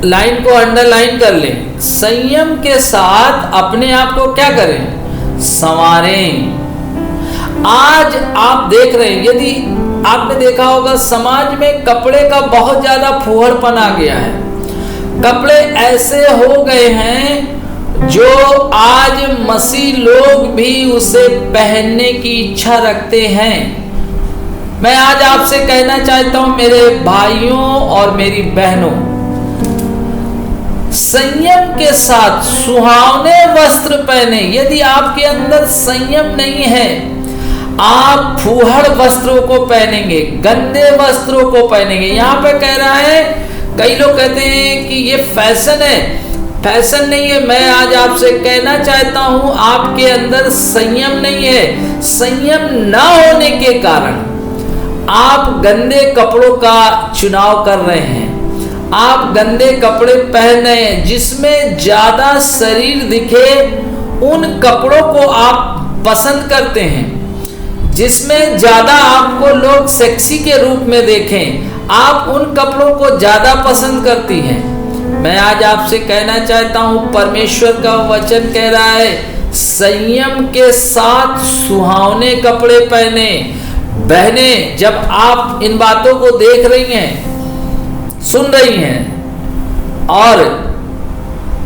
लाइन को अंडरलाइन कर लें, संयम के साथ अपने आप को क्या करें, संवारें। आज आप देख रहे हैं, यदि आपने देखा होगा समाज में कपड़े का बहुत ज्यादा फुहड़पन आ गया है। कपड़े ऐसे हो गए हैं जो आज मसीह लोग भी उसे पहनने की इच्छा रखते हैं। मैं आज आपसे कहना चाहता हूं मेरे भाइयों और मेरी बहनों, संयम के साथ सुहावने वस्त्र पहने। यदि आपके अंदर संयम नहीं है, आप फूहड़ वस्त्रों को पहनेंगे, गंदे वस्त्रों को पहनेंगे। यहाँ पे कह रहा है, कई लोग कहते हैं कि ये फैशन है, फैशन नहीं है। मैं आज आपसे कहना चाहता हूं आपके अंदर संयम नहीं है। संयम ना होने के कारण आप गंदे कपड़ों का चुनाव कर रहे हैं, आप गंदे कपड़े पहन रहे हैं, जिसमें ज्यादा शरीर दिखे उन कपड़ों को आप पसंद करते हैं, जिसमें ज्यादा आपको लोग सेक्सी के रूप में देखें, आप उन कपड़ों को ज्यादा पसंद करती हैं। मैं आज आपसे कहना चाहता हूं, परमेश्वर का वचन कह रहा है संयम के साथ सुहावने कपड़े पहने। बहने, जब आप इन बातों को देख रही हैं, सुन रही हैं, और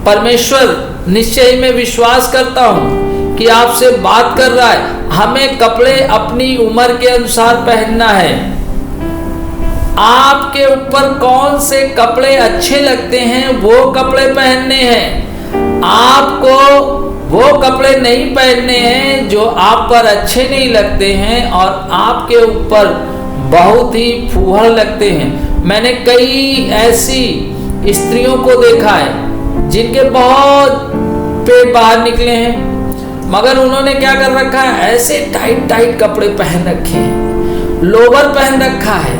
परमेश्वर निश्चय में विश्वास करता हूं कि आपसे बात कर रहा है। हमें कपड़े अपनी उम्र के अनुसार पहनना है। आपके ऊपर कौन से कपड़े अच्छे लगते हैं वो कपड़े पहनने हैं। आपको वो कपड़े नहीं पहनने हैं जो आप पर अच्छे नहीं लगते हैं और आपके ऊपर बहुत ही फूहड़ लगते हैं। मैंने कई ऐसी स्त्रियों को देखा है जिनके बहुत पेट बाहर निकले हैं, मगर उन्होंने क्या कर रखा है, ऐसे टाइट टाइट कपड़े पहन रखे हैं, लोवर पहन रखा है।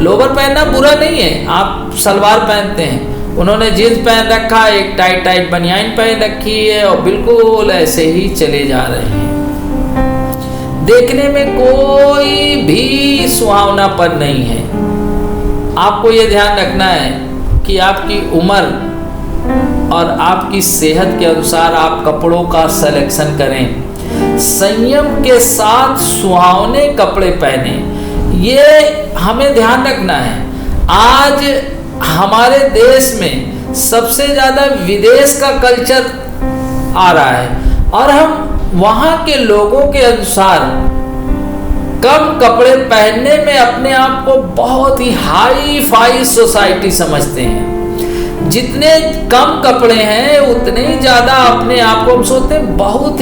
लोवर पहनना बुरा नहीं है, आप सलवार पहनते हैं, उन्होंने जींस पहन रखा है, एक टाइट टाइट बनियान पहन रखी है और बिल्कुल ऐसे ही चले जा रहे हैं। देखने में कोई भी सुहावनापन नहीं है। आपको ये ध्यान रखना है कि आपकी उम्र और आपकी सेहत के अनुसार आप कपड़ों का सिलेक्शन करें। संयम के साथ सुहावने कपड़े पहने, ये हमें ध्यान रखना है। आज हमारे देश में सबसे ज़्यादा विदेश का कल्चर आ रहा है और हम वहाँ के लोगों के अनुसार कम कपड़े पहनने में अपने आप को बहुत ही हाई फाई सोसाइटी समझते हैं। जितने कम कपड़े हैं उतने ही ज़्यादा अपने आप को हम सोचते हैं बहुत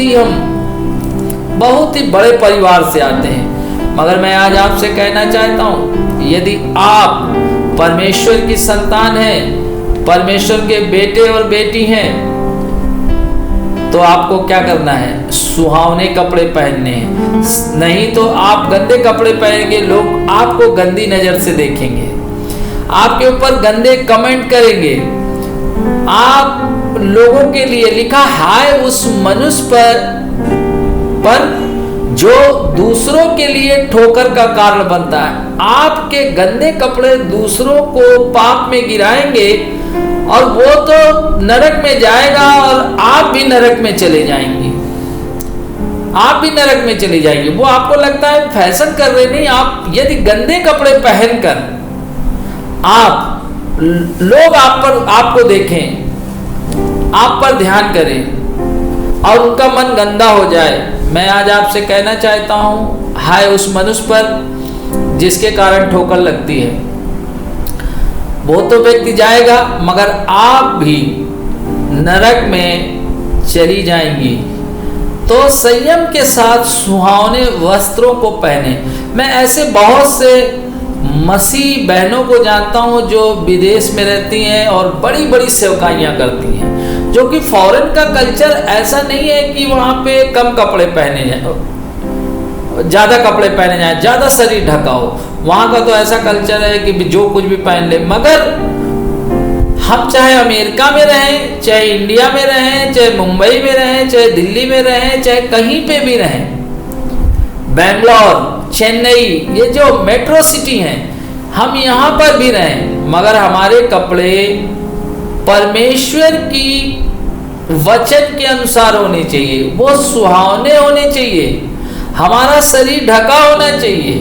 ही बड़े परिवार से आते हैं। मगर मैं आज आपसे कहना चाहता हूँ, यदि आप परमेश्वर की संतान हैं, परमेश्वर के बेटे और बेटी हैं, तो आपको क्या करना है, सुहावने कपड़े पहनने हैं। नहीं तो आप गंदे कपड़े पहनेंगे, लोग आपको गंदी नजर से देखेंगे, आपके ऊपर गंदे कमेंट करेंगे। आप लोगों के लिए लिखा हाय उस मनुष्य पर जो दूसरों के लिए ठोकर का कारण बनता है। आपके गंदे कपड़े दूसरों को पाप में गिराएंगे और वो तो नरक में जाएगा और आप भी नरक में चले जाएंगे। आप भी नरक में चली जाएंगे। वो आपको लगता है फैशन कर रहे, नहीं। आप यदि गंदे कपड़े पहनकर आप लोग आपको देखें, आप पर ध्यान करें और उनका मन गंदा हो जाए, मैं आज आपसे कहना चाहता हूं, हाय उस मनुष्य पर जिसके कारण ठोकर लगती है। वो तो व्यक्ति जाएगा मगर आप भी नरक में चली जाएंगी। तो संयम के साथ सुहावने वस्त्रों को पहने। मैं ऐसे बहुत से मसीह बहनों को जानता हूं जो विदेश में रहती हैं और बड़ी बड़ी सेवकाइयां करती हैं, जो कि फॉरेन का कल्चर ऐसा नहीं है कि वहाँ पे कम कपड़े पहने जाए, ज़्यादा कपड़े पहने जाए, ज़्यादा शरीर ढका हो। वहाँ का तो ऐसा कल्चर है कि जो कुछ भी पहन ले। मगर हम चाहे अमेरिका में रहें, चाहे इंडिया में रहें, चाहे मुंबई में रहें, चाहे दिल्ली में रहें, चाहे कहीं पे भी रहें, बेंगलोर, चेन्नई, ये जो मेट्रो सिटी हैं, हम यहाँ पर भी रहें, मगर हमारे कपड़े परमेश्वर की वचन के अनुसार होने चाहिए। वो सुहावने होने चाहिए, हमारा शरीर ढका होना चाहिए।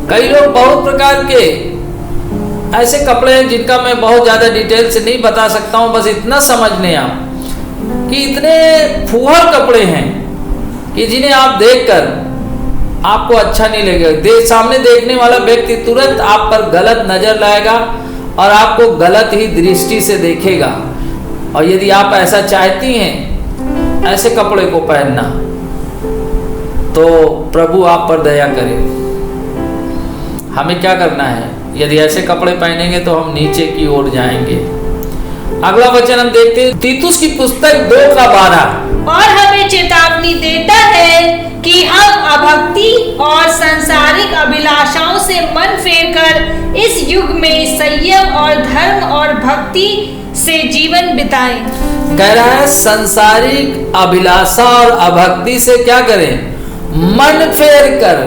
कई लोग बहुत प्रकार के ऐसे कपड़े हैं जिनका मैं बहुत ज़्यादा डिटेल से नहीं बता सकता हूँ, बस इतना समझ लें आप कि इतने फुहड़ कपड़े हैं कि जिन्हें आप देखकर आपको अच्छा नहीं लगेगा। सामने देखने वाला व्यक्ति तुरंत आप पर गलत नजर लाएगा और आपको गलत ही दृष्टि से देखेगा। और यदि आप ऐसा चाहती हैं ऐसे कपड़े को पहनना, तो प्रभु आप पर दया करे। हमें क्या करना है, यदि ऐसे कपड़े पहनेंगे तो हम नीचे की ओर जाएंगे। अगला वचन हम देखते हैं तीतुस की पुस्तक 2:12। और हमें चेतावनी देता है कि हम अभक्ति और सांसारिक अभिलाषाओं से मन फेरकर इस युग में संयम और धर्म और भक्ति से जीवन बिताएं। कह रहा है सांसारिक अभिलाषा और अभक्ति से क्या करें, मन फेर कर।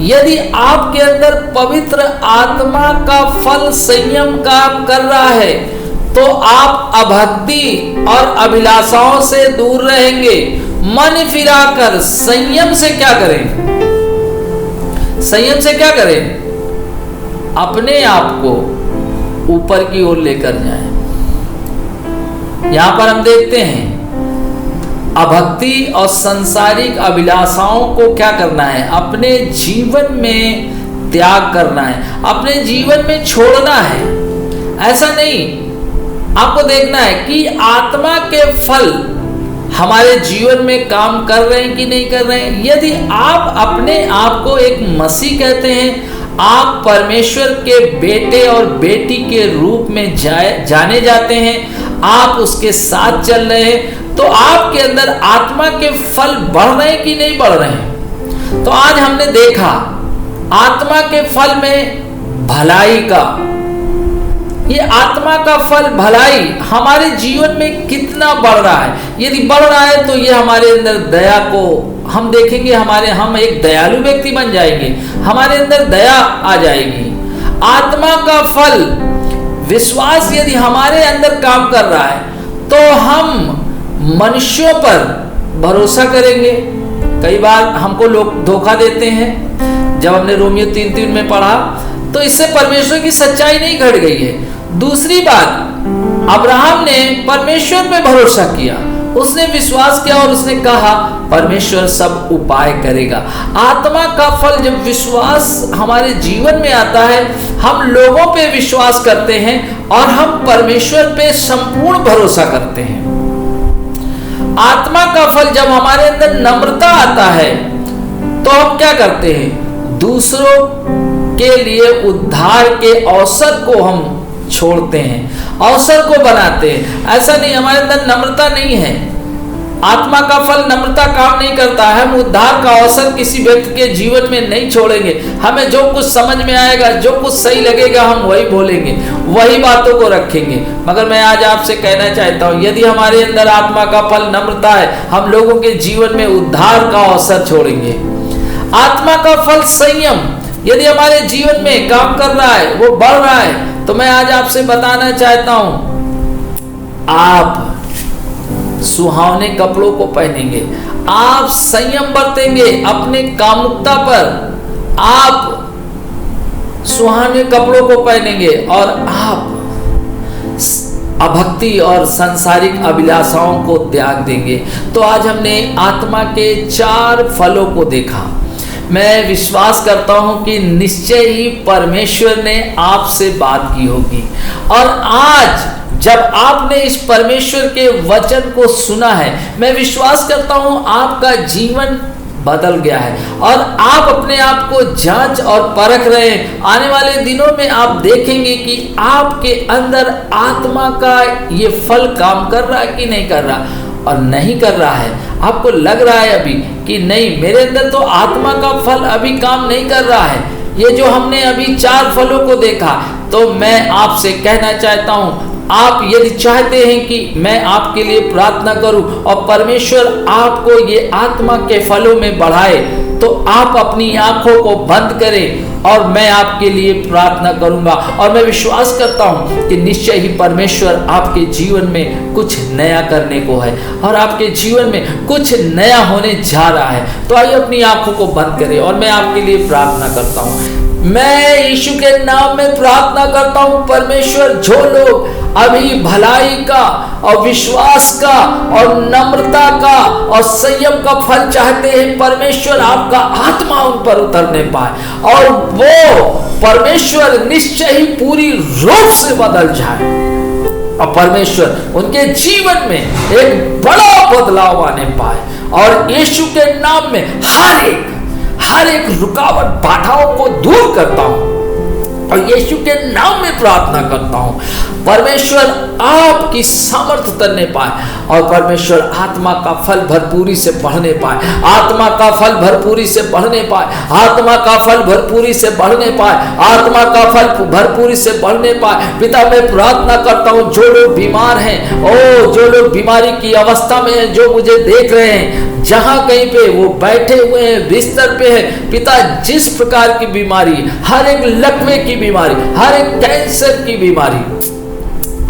यदि आपके अंदर पवित्र आत्मा का फल संयम काम कर रहा है तो आप अभक्ति और अभिलाषाओं से दूर रहेंगे। मन फिराकर संयम से क्या करें, संयम से क्या करें, अपने आप को ऊपर की ओर लेकर जाएं। यहाँ पर हम देखते हैं अभक्ति और सांसारिक अभिलाषाओं को क्या करना है, अपने जीवन में त्याग करना है, अपने जीवन में छोड़ना है। ऐसा नहीं, आपको देखना है कि आत्मा के फल हमारे जीवन में काम कर रहे हैं कि नहीं कर रहे हैं। यदि आप अपने आप को एक मसीह कहते हैं, आप परमेश्वर के बेटे और बेटी के रूप में जाने जाते हैं, आप उसके साथ चल रहे हैं, तो आपके अंदर आत्मा के फल बढ़ रहे हैं कि नहीं बढ़ रहे हैं। तो आज हमने देखा आत्मा के फल में भलाई का, ये आत्मा का फल भलाई हमारे जीवन में कितना बढ़ रहा है। यदि बढ़ रहा है तो ये हमारे अंदर दया को हम देखेंगे, हम एक दयालु व्यक्ति बन जाएंगे, हमारे अंदर दया आ जाएगी। आत्मा का फल विश्वास यदि हमारे अंदर काम कर रहा है तो हम मनुष्यों पर भरोसा करेंगे। कई बार हमको लोग धोखा देते हैं, जब हमने रोमियो 3:3 में पढ़ा तो इससे परमेश्वर की सच्चाई नहीं घट गई है। दूसरी बात, अब्राहम ने परमेश्वर पे भरोसा किया, उसने विश्वास किया और उसने कहा परमेश्वर सब उपाय करेगा। आत्मा का फल जब विश्वास हमारे जीवन में आता है, हम लोगों पे विश्वास करते हैं और हम परमेश्वर पे संपूर्ण भरोसा करते हैं। आत्मा का फल जब हमारे अंदर नम्रता आता है तो हम क्या करते हैं, दूसरों के लिए उद्धार के अवसर को हम छोड़ते हैं, अवसर को बनाते हैं। ऐसा नहीं, हमारे अंदर नम्रता नहीं है, आत्मा का फल नम्रता काम नहीं करता है। हम उद्धार का अवसर किसी व्यक्ति के जीवन में नहीं छोड़ेंगे। हमें जो कुछ समझ में आएगा, जो कुछ सही लगेगा, हम वही बोलेंगे, वही बातों को रखेंगे। मगर मैं आज आपसे कहना चाहता हूं, यदि हमारे अंदर आत्मा का फल नम्रता है, हम लोगों के जीवन में उद्धार का अवसर छोड़ेंगे। आत्मा का फल संयम यदि हमारे जीवन में काम कर रहा है, वो बढ़ रहा है, तो मैं आज आपसे बताना चाहता हूं, आप सुहावने कपड़ों को पहनेंगे, आप संयम बरतेंगे अपने कामुकता पर, आप सुहावने कपड़ों को पहनेंगे और आप अभक्ति और सांसारिक अभिलाषाओं को त्याग देंगे। तो आज हमने आत्मा के 4 फलों को देखा। मैं विश्वास करता हूं कि निश्चय ही परमेश्वर ने आपसे बात की होगी, और आज जब आपने इस परमेश्वर के वचन को सुना है, मैं विश्वास करता हूं आपका जीवन बदल गया है और आप अपने आप को जांच और परख रहे हैं। आने वाले दिनों में आप देखेंगे कि आपके अंदर आत्मा का ये फल काम कर रहा है कि नहीं कर रहा, और नहीं कर रहा है, आपको लग रहा है अभी कि नहीं, मेरे अंदर तो आत्मा का फल अभी काम नहीं कर रहा है। ये जो हमने अभी 4 फलों को देखा, तो मैं आपसे कहना चाहता हूं, आप यदि चाहते हैं कि मैं आपके लिए प्रार्थना करूं और परमेश्वर आपको ये आत्मा के फलों में बढ़ाए, तो आप अपनी आंखों को बंद करें और मैं आपके लिए प्रार्थना करूंगा। और मैं विश्वास करता हूं कि निश्चय ही परमेश्वर आपके जीवन में कुछ नया करने को है और आपके जीवन में कुछ नया होने जा रहा है। तो आइए अपनी आंखों को बंद करें और मैं आपके लिए प्रार्थना करता हूं। मैं यीशु के नाम में प्रार्थना करता हूं, परमेश्वर, जो लोग अभी भलाई का और विश्वास का और नम्रता का और संयम का फल चाहते हैं, परमेश्वर आपका आत्मा उन पर उतरने पाए और वो परमेश्वर निश्चय ही पूरी रूप से बदल जाए और परमेश्वर उनके जीवन में एक बड़ा बदलाव आने पाए। और यीशु के नाम में हर एक रुकावट, बाधाओं को दूर करता हूं और यीशु के नाम में प्रार्थना करता हूं, परमेश्वर आपकी सामर्थ्य उतरने पाए और परमेश्वर आत्मा का फल भरपूरी से बढ़ने पाए, आत्मा का फल भरपूरी से बढ़ने पाए, आत्मा का फल भरपूरी से बढ़ने पाए, आत्मा का फल भरपूरी से बढ़ने पाए। पिता, मैं प्रार्थना करता हूं, जो लोग बीमार हैं, जो लोग बीमारी की अवस्था में हैं, जो मुझे देख रहे हैं, जहां कहीं पे वो बैठे हुए हैं, बिस्तर पे है, पिता, जिस प्रकार की बीमारी, हर एक लकवे की बीमारी, हर एक कैंसर की बीमारी,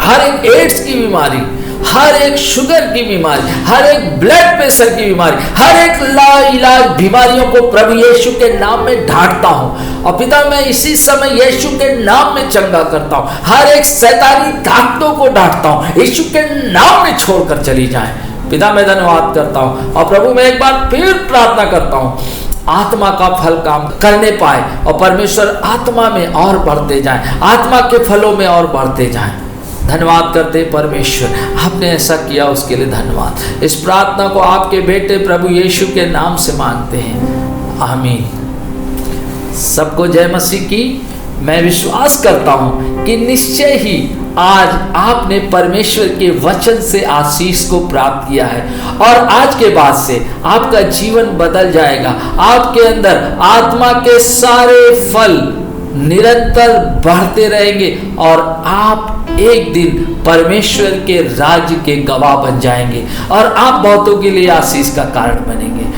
हर एक एड्स की बीमारी, हर एक शुगर की बीमारी, हर एक ब्लड प्रेशर की बीमारी, हर एक लाइलाज बीमारियों को प्रभु यीशु के नाम में ढांटता हूँ। और पिता मैं इसी समय यीशु के नाम में चंगा करता हूँ। हर एक शैतानी ताकतों को डांटता हूँ, यीशु के नाम में छोड़कर चली जाए। पिता मैं धन्यवाद करता हूँ। और प्रभु मैं एक बार फिर प्रार्थना करता हूँ, आत्मा का फल काम करने पाए और परमेश्वर आत्मा में और बढ़ते जाएं, आत्मा के फलों में और बढ़ते जाएं। धन्यवाद करते परमेश्वर, आपने ऐसा किया उसके लिए धन्यवाद। इस प्रार्थना को आपके बेटे प्रभु यीशु के नाम से मांगते हैं, आमीन। सबको जय मसीह की। मैं विश्वास करता हूं कि निश्चय ही आज आपने परमेश्वर के वचन से आशीष को प्राप्त किया है और आज के बाद से आपका जीवन बदल जाएगा। आपके अंदर आत्मा के सारे फल निरंतर बढ़ते रहेंगे और आप एक दिन परमेश्वर के राज्य के गवाह बन जाएंगे और आप बहुतों के लिए आशीष का कारण बनेंगे।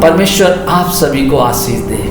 परमेश्वर आप सभी को आशीष दे।